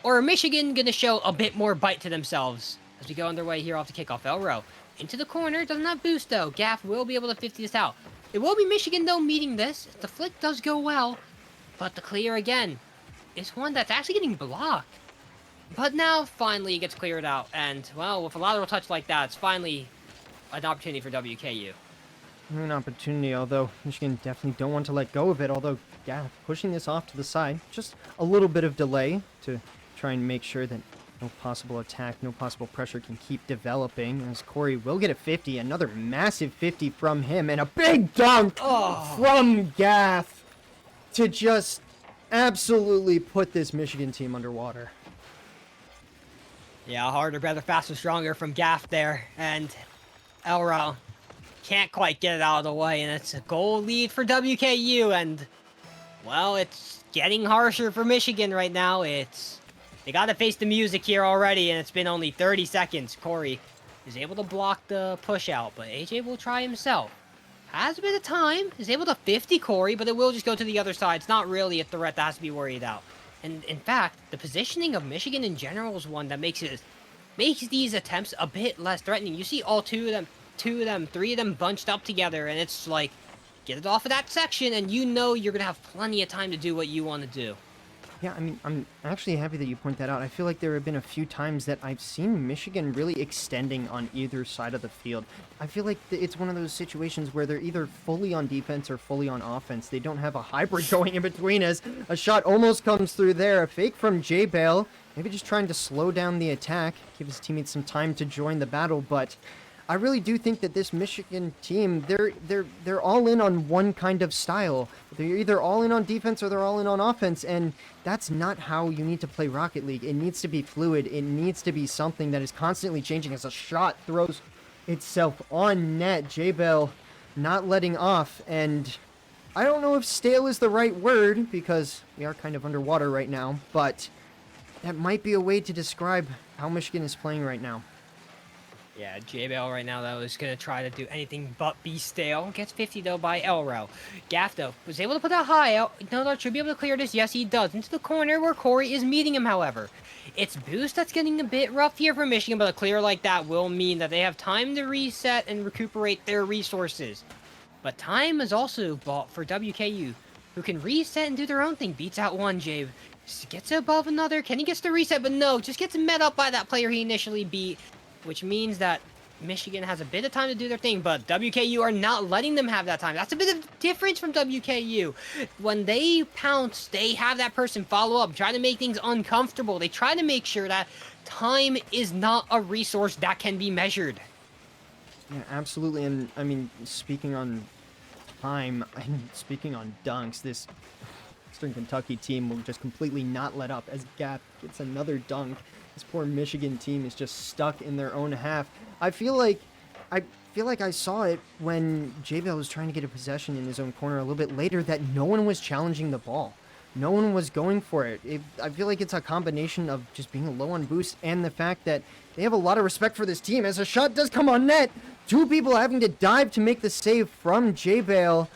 Or are Michigan going to show a bit more bite to themselves as we go underway here off the kickoff? Elro into the corner. Doesn't have boost, though. Gaff will be able to 50 this out. It will be Michigan, though, meeting this. The flick does go well. But the clear again is one that's actually getting blocked. But now, finally, it gets cleared out. And, well, with a lateral touch like that, it's finally an opportunity for WKU. An opportunity, although Michigan definitely don't want to let go of it. Although, yeah, pushing this off to the side, just a little bit of delay to try and make sure that no possible attack, no possible pressure can keep developing. As Corey will get a 50, another massive 50 from him, and a big dunk from Gaff to just absolutely put this Michigan team underwater. Yeah, harder, better, faster, stronger from Gaff there, and Elro can't quite get it out of the way, and it's a goal lead for WKU, and, well, it's getting harsher for Michigan right now. They gotta face the music here already, and it's been only 30 seconds. Corey is able to block the push out, but AJ will try himself. Has a bit of time, is able to 50 Corey, but it will just go to the other side. It's not really a threat that has to be worried out. And in fact, the positioning of Michigan in general is one that makes these attempts a bit less threatening. You see all three of them bunched up together, and it's like, get it off of that section, and you know you're gonna have plenty of time to do what you want to do. Yeah, I mean, I'm actually happy that you point that out. I feel like there have been a few times that I've seen Michigan really extending on either side of the field. I feel like it's one of those situations where they're either fully on defense or fully on offense. They don't have a hybrid going in between, as a shot almost comes through there. A fake from J-Bale, maybe just trying to slow down the attack, give his teammates some time to join the battle, but I really do think that this Michigan team, they're all in on one kind of style. They're either all in on defense or they're all in on offense, and that's not how you need to play Rocket League. It needs to be fluid. It needs to be something that is constantly changing as a shot throws itself on net. J-Bell not letting off, and I don't know if stale is the right word because we are kind of underwater right now, but that might be a way to describe how Michigan is playing right now. Yeah, J-Bell right now, though, is going to try to do anything but be stale. Gets 50, though, by Elro. Gaff, though, was able to put that high out. No, should be able to clear this. Yes, he does. Into the corner where Corey is meeting him, however. It's Boost that's getting a bit rough here for Michigan, but a clear like that will mean that they have time to reset and recuperate their resources. But time is also bought for WKU, who can reset and do their own thing. Beats out one, Jabe. Gets above another. Can he get the reset? But no, just gets met up by that player he initially beat, which means that Michigan has a bit of time to do their thing, but WKU are not letting them have that time. That's a bit of difference from WKU. When they pounce, they have that person follow up, try to make things uncomfortable. They try to make sure that time is not a resource that can be measured. Yeah, absolutely. And I mean, speaking on time and speaking on dunks, this Eastern Kentucky team will just completely not let up as Gap gets another dunk. This poor Michigan team is just stuck in their own half. I feel like I saw it when J-Bell was trying to get a possession in his own corner a little bit later, that no one was challenging the ball. No one was going for it. I feel like it's a combination of just being low on boost and the fact that they have a lot of respect for this team. As a shot does come on net, two people having to dive to make the save from J-Bell.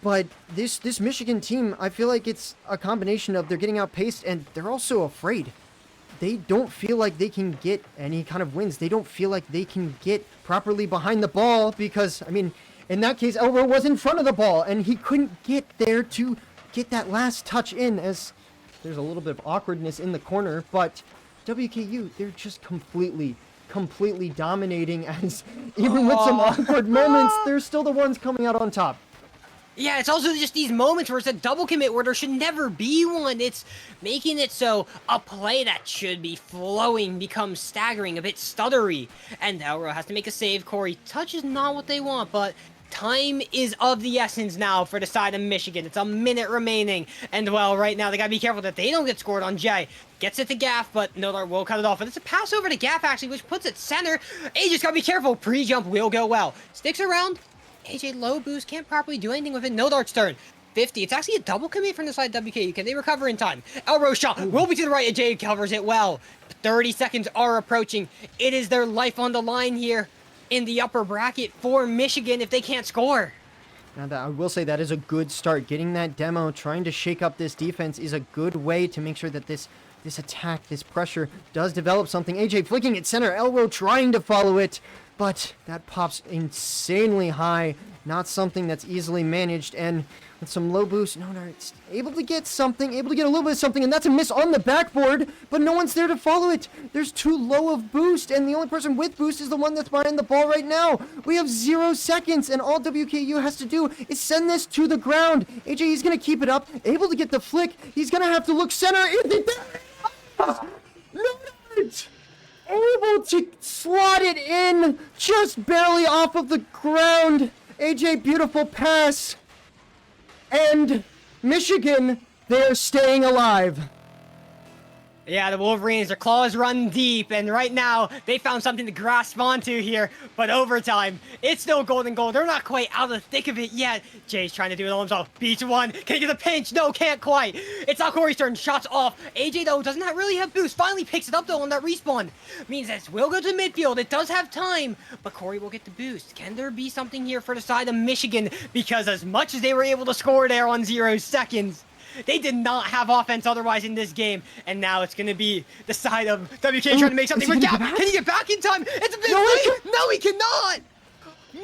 But this Michigan team, I feel like it's a combination of they're getting outpaced and they're also afraid. They don't feel like they can get any kind of wins. They don't feel like they can get properly behind the ball because, I mean, in that case, Elro was in front of the ball and he couldn't get there to get that last touch in, as there's a little bit of awkwardness in the corner. But WKU, they're just completely dominating, as even with some awkward moments, they're still the ones coming out on top. Yeah, it's also just these moments where it's a double commit where there should never be one. It's making it so a play that should be flowing becomes staggering, a bit stuttery. And Elro has to make a save. Corey, touch is not what they want, but time is of the essence now for the side of Michigan. It's a minute remaining. And, well, right now they got to be careful that they don't get scored on Jay. Gets it to Gaff, but Nodar will cut it off. And it's a pass over to Gaff, actually, which puts it center. A just got to be careful. Pre-jump will go well. Sticks around. AJ low boost, can't properly do anything with it. No Dark's turn. 50. It's actually a double commit from the side of WKU. Can they recover in time? Elro shot will be to the right. AJ covers it well. 30 seconds are approaching. It is their life on the line here in the upper bracket for Michigan if they can't score. Now, I will say that is a good start. Getting that demo, trying to shake up this defense is a good way to make sure that this attack, this pressure does develop something. AJ flicking at center. Elro trying to follow it. But that pops insanely high not something that's easily managed, and with some low boost, no, it's able to get something, able to get a little bit of something, and that's a miss on the backboard, but no one's there to follow it. There's too low of boost, and the only person with boost is the one that's behind the ball right now. We have 0 seconds, and all WKU has to do is send this to the ground. AJ, he's going to keep it up, able to get the flick. He's going to have to look center. Able to slot it in just barely off of the ground. AJ, beautiful pass. And Michigan, they're staying alive. Yeah, the Wolverines, their claws run deep, and right now, they found something to grasp onto here, but overtime, it's still golden goal. They're not quite out of the thick of it yet. Jay's trying to do it all himself. Beats one. Can he get the pinch? No, can't quite. It's now Corey's turn. Shots off. AJ, though, doesn't really have boost. Finally picks it up, though, on that respawn. Means that will go to midfield. It does have time, but Corey will get the boost. Can there be something here for the side of Michigan? Because as much as they were able to score there on 0 seconds, they did not have offense otherwise in this game, and now it's going to be the side of WK trying to make something for Gap. Can he get back in time? It's a bit late. No, he cannot.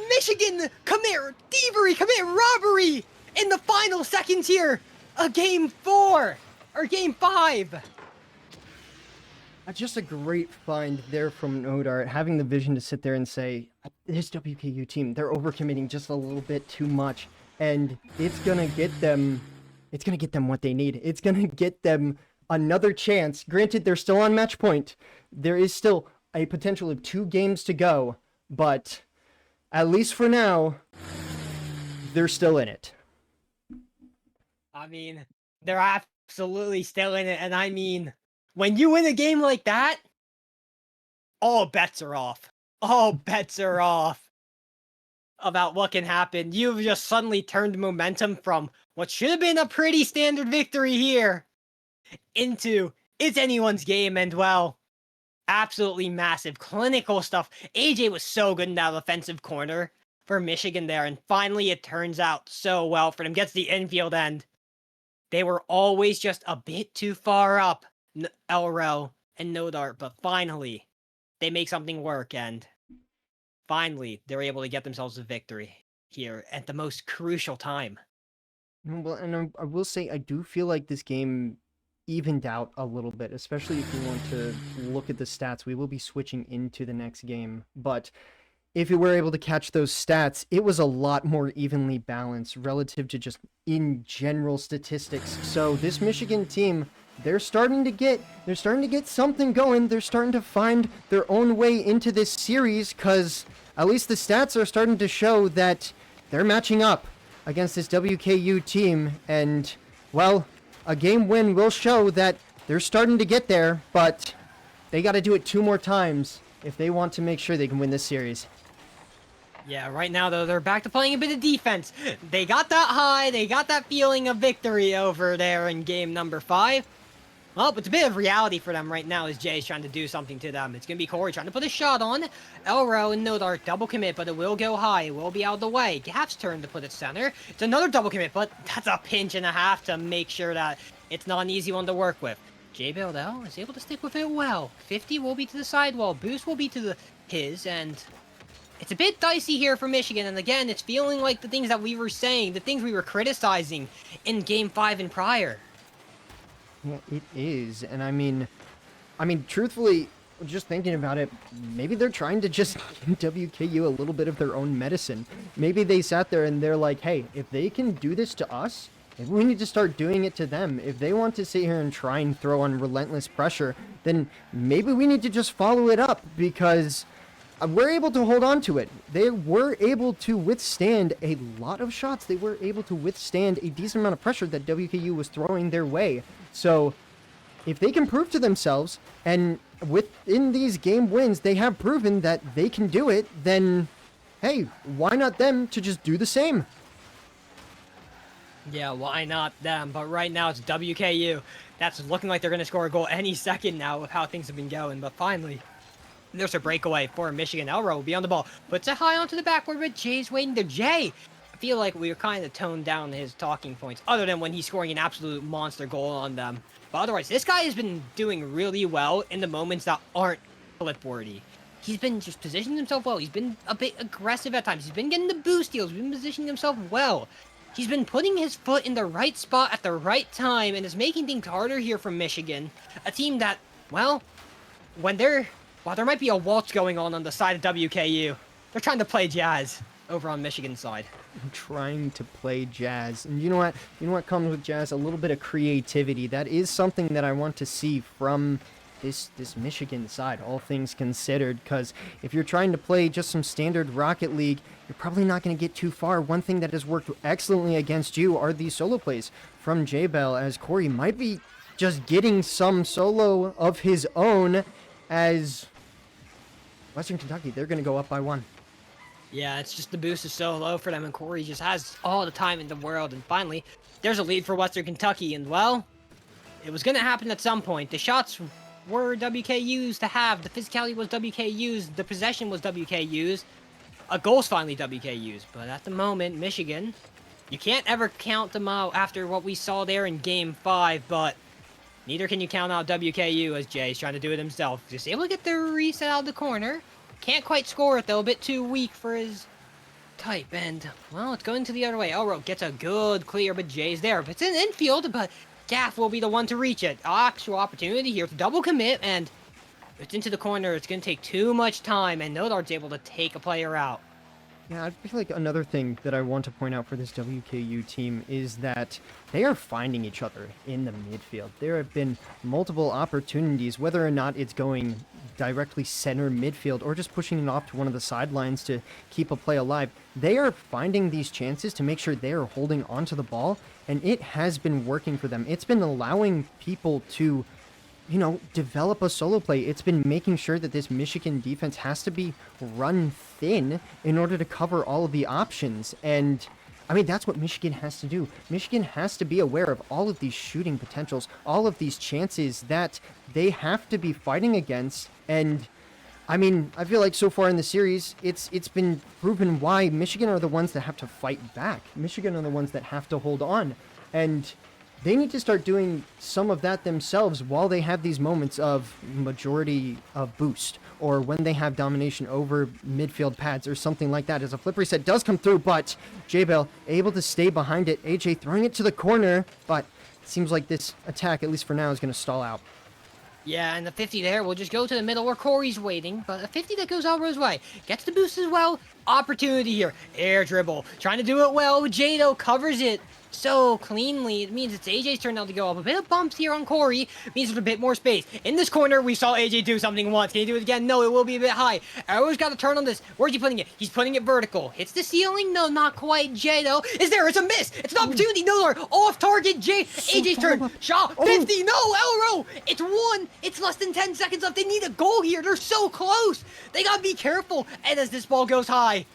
Michigan commit thievery, commit robbery in the final seconds here of Game 4, or Game 5. Just a great find there from Nodart, having the vision to sit there and say, this WKU team, they're overcommitting just a little bit too much, and it's going to get them... It's going to get them what they need. It's going to get them another chance. Granted, they're still on match point. There is still a potential of 2 games to go, but at least for now, they're still in it. I mean, they're absolutely still in it, and I mean, when you win a game like that, all bets are off. All bets are off about what can happen. You've just suddenly turned momentum from what should have been a pretty standard victory here into it's anyone's game, and well, absolutely massive clinical stuff. AJ was so good in that offensive corner for Michigan there, and finally it turns out so well for them. Gets the infield end. They were always just a bit too far up, Elro and Nodart, but finally they make something work, and finally they're able to get themselves a victory here at the most crucial time. Well, and I will say, I do feel like this game evened out a little bit, especially if you want to look at the stats. We will be switching into the next game, but if you were able to catch those stats, it was a lot more evenly balanced relative to just in general statistics. So this Michigan team, they're starting to get something going. They're starting to find their own way into this series, because at least the stats are starting to show that they're matching up against this WKU team, and, well, a game win will show that they're starting to get there, but they got to do it 2 more times if they want to make sure they can win this series. Yeah, right now, though, they're back to playing a bit of defense. They got that high, they got that feeling of victory over there in game number 5. Well, but it's a bit of reality for them right now as Jay's trying to do something to them. It's going to be Corey trying to put a shot on. Elro and Nodart double commit, but it will go high. It will be out of the way. Gap's turn to put it center. It's another double commit, but that's a pinch and a half to make sure that it's not an easy one to work with. J-Bill, though, is able to stick with it well. 50 will be to the sidewall. Boost will be to his, and it's a bit dicey here for Michigan. And again, it's feeling like the things that we were saying, the things we were criticizing in Game 5 and prior. Yeah, it is, and I mean, truthfully, just thinking about it, maybe they're trying to just give WKU a little bit of their own medicine. Maybe they sat there and they're like, hey, if they can do this to us, maybe we need to start doing it to them. If they want to sit here and try and throw on relentless pressure, then maybe we need to just follow it up, because we're able to hold on to it. They were able to withstand a lot of shots. They were able to withstand a decent amount of pressure that WKU was throwing their way. So if they can prove to themselves, and within these game wins, they have proven that they can do it, then, hey, why not them to just do the same? Yeah, why not them? But right now it's WKU. That's looking like they're going to score a goal any second now with how things have been going. But finally, there's a breakaway for Michigan. Elro will be on the ball. Puts it high onto the backboard, but Jay's waiting there. Jay, I feel like we were kind of toned down his talking points, other than when he's scoring an absolute monster goal on them. But otherwise, this guy has been doing really well in the moments that aren't clipboardy. he's been just positioning himself well. He's been a bit aggressive at times. He's been getting the boost steals. He's been positioning himself well. He's been putting his foot in the right spot at the right time and is making things harder here for Michigan. A team that, well, while there might be a waltz going on the side of WKU, they're trying to play jazz over on Michigan's side. Trying to play jazz. And you know what? You know what comes with jazz? A little bit of creativity. That is something that I want to see from this Michigan side, all things considered, because if you're trying to play just some standard Rocket League, you're probably not going to get too far. One thing that has worked excellently against you are these solo plays from J-Bell, as Corey might be just getting some solo of his own, as Western Kentucky, they're going to go up by 1. Yeah, it's just the boost is so low for them, and Corey just has all the time in the world. And finally, there's a lead for Western Kentucky, and well, it was going to happen at some point. The shots were WKU's to have, the physicality was WKU's, the possession was WKU's, a goal's finally WKU's. But at the moment, Michigan, you can't ever count them out after what we saw there in Game 5, but neither can you count out WKU, as Jay's trying to do it himself. Just able to get their reset out of the corner. Can't quite score it, though. A bit too weak for his type. And, well, it's going to the other way. Elro gets a good clear, but Jay's there. But it's in infield, but Gaff will be the one to reach it. Actual opportunity here to double commit, and it's into the corner. It's going to take too much time, and Nodard's able to take a player out. Yeah, I feel like another thing that I want to point out for this WKU team is that they are finding each other in the midfield. There have been multiple opportunities, whether or not it's going directly center midfield or just pushing it off to one of the sidelines to keep a play alive. They are finding these chances to make sure they are holding onto the ball, and it has been working for them. It's been allowing people to, you know, develop a solo play. It's been making sure that this Michigan defense has to be run thin in order to cover all of the options. And I mean, that's what Michigan has to do. Michigan has to be aware of all of these shooting potentials, all of these chances that they have to be fighting against. And I mean, I feel like so far in the series, it's been proven why Michigan are the ones that have to fight back. Michigan are the ones that have to hold on. And they need to start doing some of that themselves while they have these moments of majority of boost, or when they have domination over midfield pads or something like that, as a flip reset does come through, but J-Bell able to stay behind it. AJ throwing it to the corner, but it seems like this attack, at least for now, is going to stall out. Yeah, and the 50 there will just go to the middle where Corey's waiting, but a 50 that goes Alvaro's way. Gets the boost as well. Opportunity here. Air dribble. Trying to do it well. Jado covers it so cleanly. It means it's AJ's turn now to go up. A bit of bumps here on Corey. Means there's a bit more space. In this corner, we saw AJ do something once. Can he do it again? No, it will be a bit high. Arrow's got to turn on this. Where's he putting it? He's putting it vertical. Hits the ceiling? No, not quite. Jado is there. It's a miss. It's an opportunity. No, off target. AJ's turn. Shaw. 50. No, Elro. It's 1. It's less than 10 seconds left. They need a goal here. They're so close. They got to be careful. And as this ball goes high,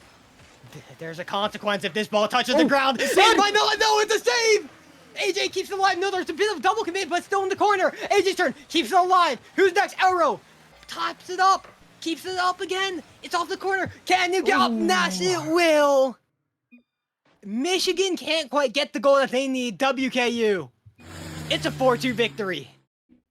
there's a consequence if this ball touches the ground. It's by Miller. No, it's a save. AJ keeps it alive. No, there's a bit of double commit, but still in the corner. AJ's turn. Keeps it alive. Who's next? Elro. Tops it up. Keeps it up again. It's off the corner. Can you get up? Nash, it will. Michigan can't quite get the goal that they need. WKU. It's a 4-2 victory.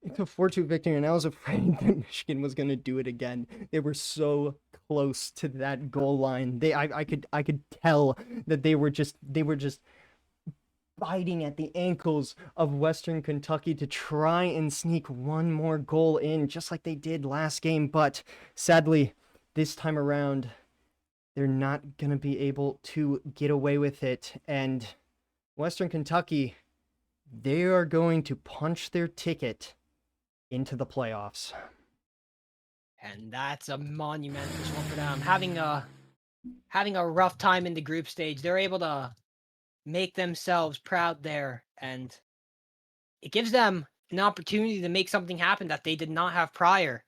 It's a 4-2 victory, and I was afraid that Michigan was going to do it again. They were so close to that goal line. I could tell that they were just biting at the ankles of Western Kentucky to try and sneak one more goal in, just like they did last game. But sadly, this time around, they're not going to be able to get away with it. And Western Kentucky, they are going to punch their ticket into the playoffs. And that's a monumental one for them. Having a rough time in the group stage, they're able to make themselves proud there, and it gives them an opportunity to make something happen that they did not have prior.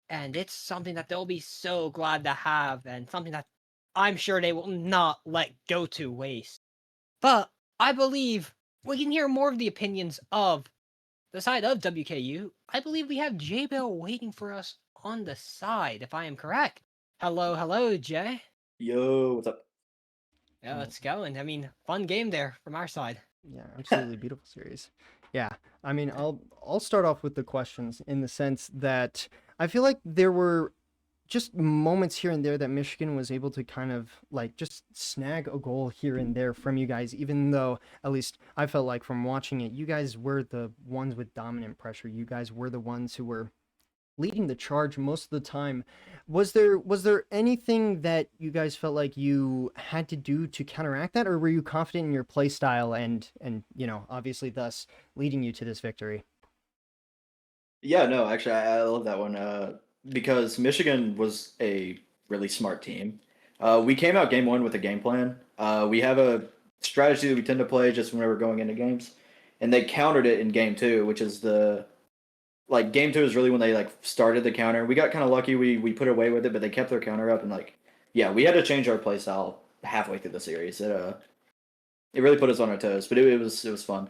And it's something that they'll be so glad to have, and something that I'm sure they will not let go to waste. But I believe we can hear more of the opinions of the side of WKU. I believe we have J-Bell waiting for us on the side, if I am correct. Hello, Jay. Yo, what's up? Yeah, let's go. And I mean, fun game there from our side. Yeah, absolutely beautiful series. Yeah, I mean, I'll start off with the questions in the sense that I feel like there were just moments here and there that Michigan was able to kind of like just snag a goal here and there from you guys, even though at least I felt like from watching it, you guys were the ones with dominant pressure. You guys were the ones who were leading the charge most of the time. Was there anything that you guys felt like you had to do to counteract that, or were you confident in your play style and obviously thus leading you to this victory? Yeah, no, actually, I love that one. Because Michigan was a really smart team. We came out game one with a game plan. We have a strategy that we tend to play just when we're going into games, and they countered it in game two, which is the like game two is really when they like started the counter. We got kind of lucky. We put away with it, but they kept their counter up, and like yeah, we had to change our play style halfway through the series. It really put us on our toes, but it was fun.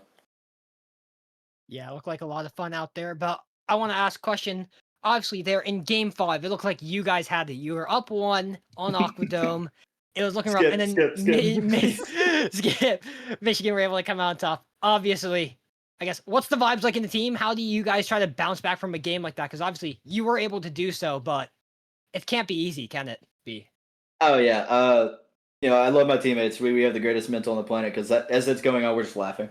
Yeah, it looked like a lot of fun out there. But I want to ask a question. Obviously, there in Game 5, it looked like you guys had it. You were up 1 on Aquadome. It was looking rough. And Skip, then skip, skip. Skip. Michigan were able to come out on top. Obviously, I guess, what's the vibes like in the team? How do you guys try to bounce back from a game like that? Because obviously, you were able to do so, but it can't be easy, can it be? Oh yeah. I love my teammates. We have the greatest mental on the planet because as it's going on, we're just laughing.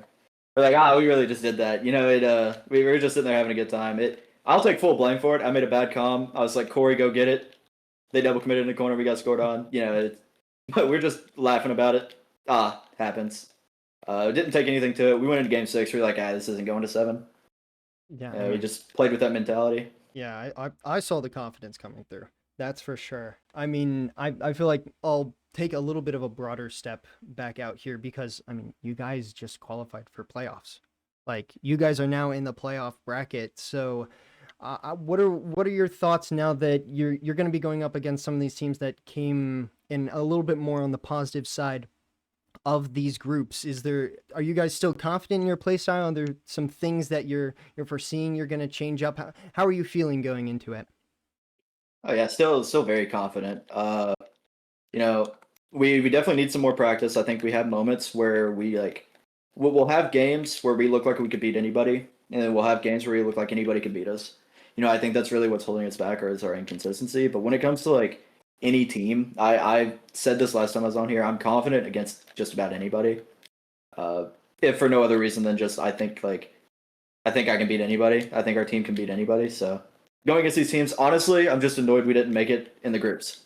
We're like, we really just did that. We were just sitting there having a good time. I'll take full blame for it. I made a bad comm. I was like, Corey, go get it. They double committed in the corner. We got scored on. But we're just laughing about it. Happens. Didn't take anything to it. We went into game six. We were like, this isn't going to seven. Yeah, We just played with that mentality. yeah, I saw the confidence coming through. That's for sure. I mean, I feel like I'll take a little bit of a broader step back out here because I mean, you guys just qualified for playoffs. Like you guys are now in the playoff bracket. So, what are your thoughts now that you're going to be going up against some of these teams that came in a little bit more on the positive side of these groups? Are you guys still confident in your play style? Are there some things that you're foreseeing you're going to change up? How are you feeling going into it? Oh yeah, still very confident. You know, we definitely need some more practice. I think we have moments where we'll have games where we look like we could beat anybody, and then we'll have games where we look like anybody could beat us. I think that's really what's holding us back, or is our inconsistency. But when it comes to like any team, I said this last time I was on here. I'm confident against just about anybody. Uh, if for no other reason than just I think I can beat anybody. I think our team can beat anybody. So going against these teams, honestly, I'm just annoyed we didn't make it in the groups.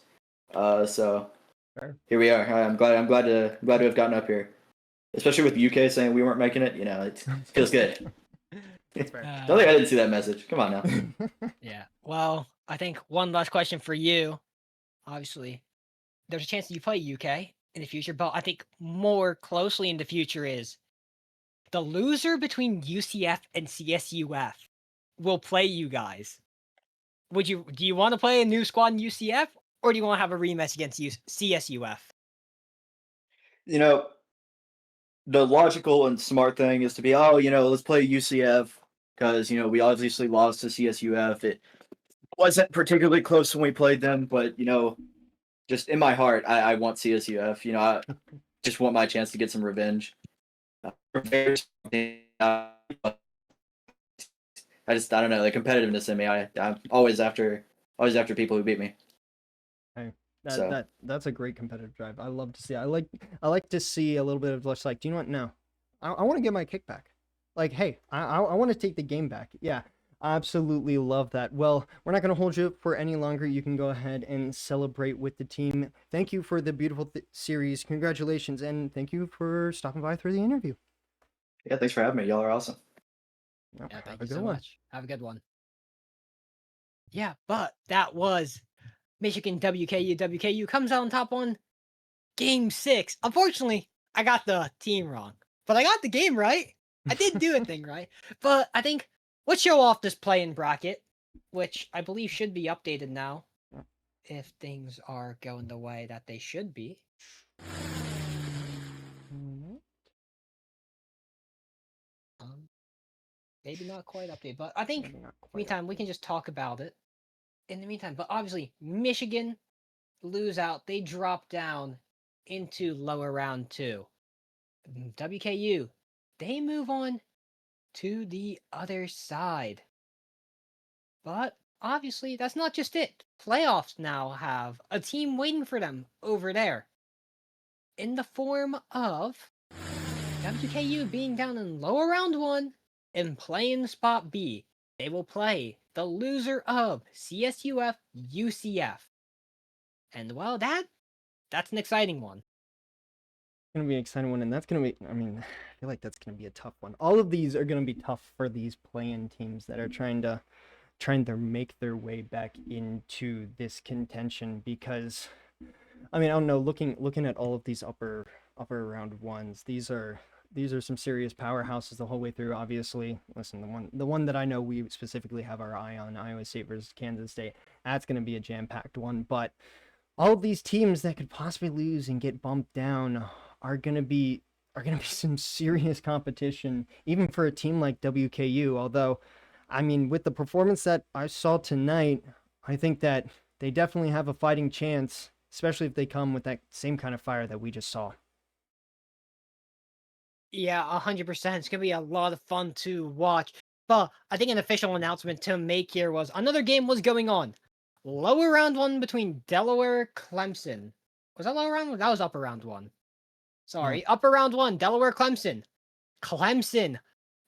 So Fair. here we are. I'm glad to have gotten up here, especially with UK saying we weren't making it. It feels good. That's fair. Don't think I didn't see that message. Come on now. Yeah. Well, I think one last question for you. Obviously, there's a chance that you play UK in the future, but I think more closely in the future is the loser between UCF and CSUF will play you guys. Do you want to play a new squad in UCF or do you want to have a rematch against CSUF? You know, the logical and smart thing is to be, let's play UCF because we obviously lost to CSUF. It wasn't particularly close when we played them, but just in my heart, I want CSUF. I just want my chance to get some revenge. I don't know the competitiveness in me. I'm always after people who beat me. Hey, So that's a great competitive drive. I love to see. I like to see a little bit of just like, do you know what? No, I want to get my kickback. Like, hey, I want to take the game back. Yeah, I absolutely love that. Well, we're not going to hold you up for any longer. You can go ahead and celebrate with the team. Thank you for the beautiful series. Congratulations, and thank you for stopping by for the interview. yeah, thanks for having me. Y'all are awesome. Well, Yeah, have thank a you good so one. much. Have a good one. Yeah, that was Michigan WKU. WKU comes out on top on game 6. Unfortunately, I got the team wrong, but I got the game right. I did do a thing right. But I think let's show off this play-in bracket, which I believe should be updated now if things are going the way that they should be. Um, maybe not quite updated, but I think Maybe not quite meantime we updated. can just talk about it in the meantime. But obviously, Michigan lose out. They drop down into lower round 2. WKU, they move on to the other side. But obviously, that's not just it. Playoffs now have a team waiting for them over there in the form of WKU being down in lower round 1 and playing spot B. They will play the loser of CSUF UCF. And well, that's an exciting one. Gonna be an exciting one, and that's gonna be. I mean, I feel like that's gonna be a tough one. All of these are gonna be tough for these play-in teams that are trying to make their way back into this contention because, I mean, I don't know. Looking at all of these upper round ones, these are some serious powerhouses the whole way through. Obviously, listen, the one that I know we specifically have our eye on, Iowa State versus Kansas State. That's gonna be a jam-packed one, but all of these teams that could possibly lose and get bumped down are gonna be some serious competition, even for a team like WKU. Although, I mean, with the performance that I saw tonight, I think that they definitely have a fighting chance, especially if they come with that same kind of fire that we just saw. Yeah, 100%. It's gonna be a lot of fun to watch. But I think an official announcement to make here was another game was going on. Lower round 1 between Delaware Clemson. Was that lower round 1? That was upper round 1. Sorry, upper round 1, Delaware Clemson. Clemson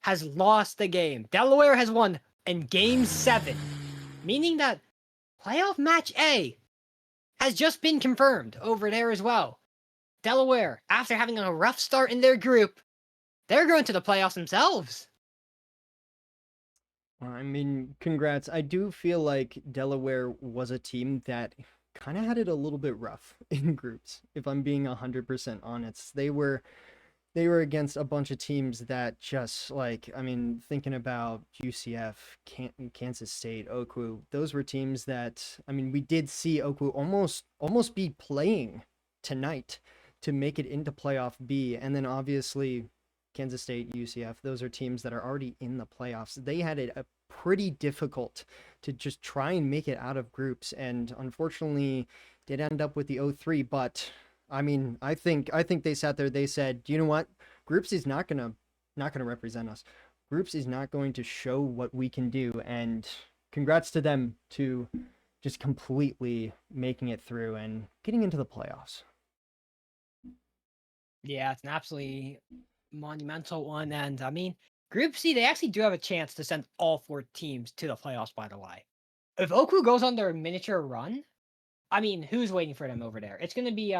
has lost the game. Delaware has won in game 7, meaning that playoff match A has just been confirmed over there as well. Delaware, after having a rough start in their group, they're going to the playoffs themselves. I mean, congrats. I do feel like Delaware was a team that kind of had it a little bit rough in groups, if I'm being 100% honest. They were against a bunch of teams that just like, I mean, thinking about UCF, Kansas State, OKU, those were teams that, I mean, we did see OKU almost be playing tonight to make it into playoff B, and then obviously Kansas State, UCF, those are teams that are already in the playoffs. They had it a pretty difficult to just try and make it out of groups, and unfortunately did end up with the 0-3. But I mean, I think they sat there, they said, you know what? Groups is not gonna represent us. Groups is not going to show what we can do, and congrats to them to just completely making it through and getting into the playoffs. Yeah, it's an absolutely monumental one. And I mean, Group C, they actually do have a chance to send all 4 teams to the playoffs, by the way. If Oku goes on their miniature run, I mean, who's waiting for them over there? It's going to be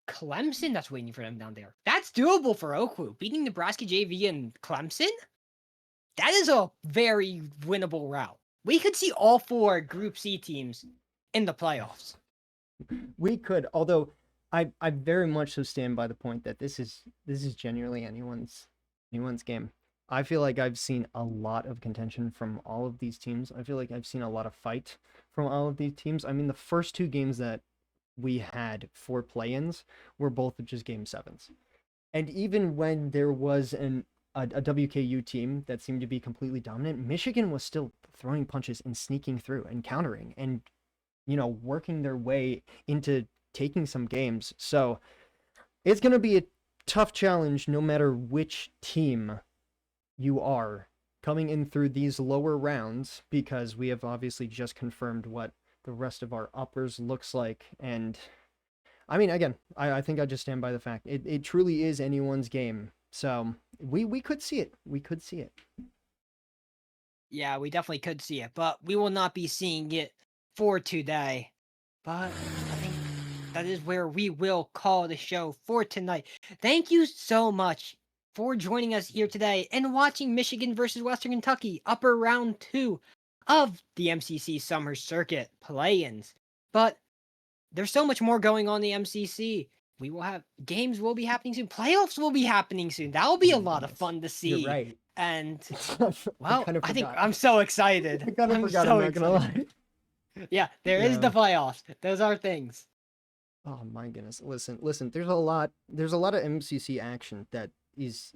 Clemson that's waiting for them down there. That's doable for Oku. Beating Nebraska JV and Clemson? That is a very winnable route. We could see all 4 Group C teams in the playoffs. We could, although I very much so stand by the point that this is genuinely anyone's game. I feel like I've seen a lot of contention from all of these teams. I feel like I've seen a lot of fight from all of these teams. I mean, the first 2 games that we had for play-ins were both just game 7s. And even when there was a WKU team that seemed to be completely dominant, Michigan was still throwing punches and sneaking through and countering and, you know, working their way into taking some games. So it's going to be a tough challenge no matter which team you are coming in through these lower rounds, because we have obviously just confirmed what the rest of our uppers looks like. And I mean, again, I think I just stand by the fact it truly is anyone's game. So we could see it. We could see it. Yeah, we definitely could see it, but we will not be seeing it for today. But I think that is where we will call the show for tonight. Thank you so much for joining us here today and watching Michigan versus Western Kentucky, upper round 2 of the MCC Summer Circuit play-ins. But there's so much more going on in the MCC. We will have games will be happening soon. Playoffs will be happening soon. That will be a lot of fun to see. You're right. And well, I think forgot. I'm so excited. I kind of forgot. So I'm not gonna lie. Yeah, there is the playoffs. Those are things. Oh my goodness! Listen. There's a lot of MCC action that is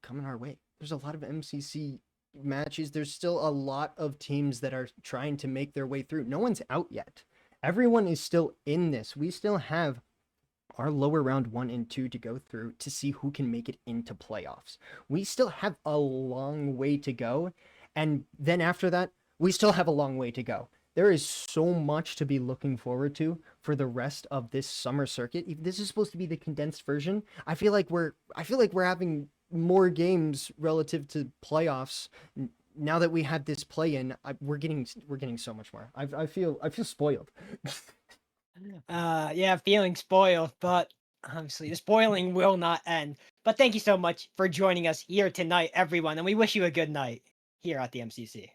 coming our way. There's a lot of MCC matches. There's still a lot of teams that are trying to make their way through. No one's out yet. Everyone is still in this. We still have our lower round 1 and 2 to go through to see who can make it into playoffs. We still have a long way to go, And then after that, we still have a long way to go. There is so much to be looking forward to for the rest of this summer circuit. If this is supposed to be the condensed version, I feel like we're having more games relative to playoffs now that we had this play-in. We're getting so much more. I feel spoiled. Yeah, feeling spoiled, but obviously the spoiling will not end. But thank you so much for joining us here tonight, everyone, and we wish you a good night here at the MCC.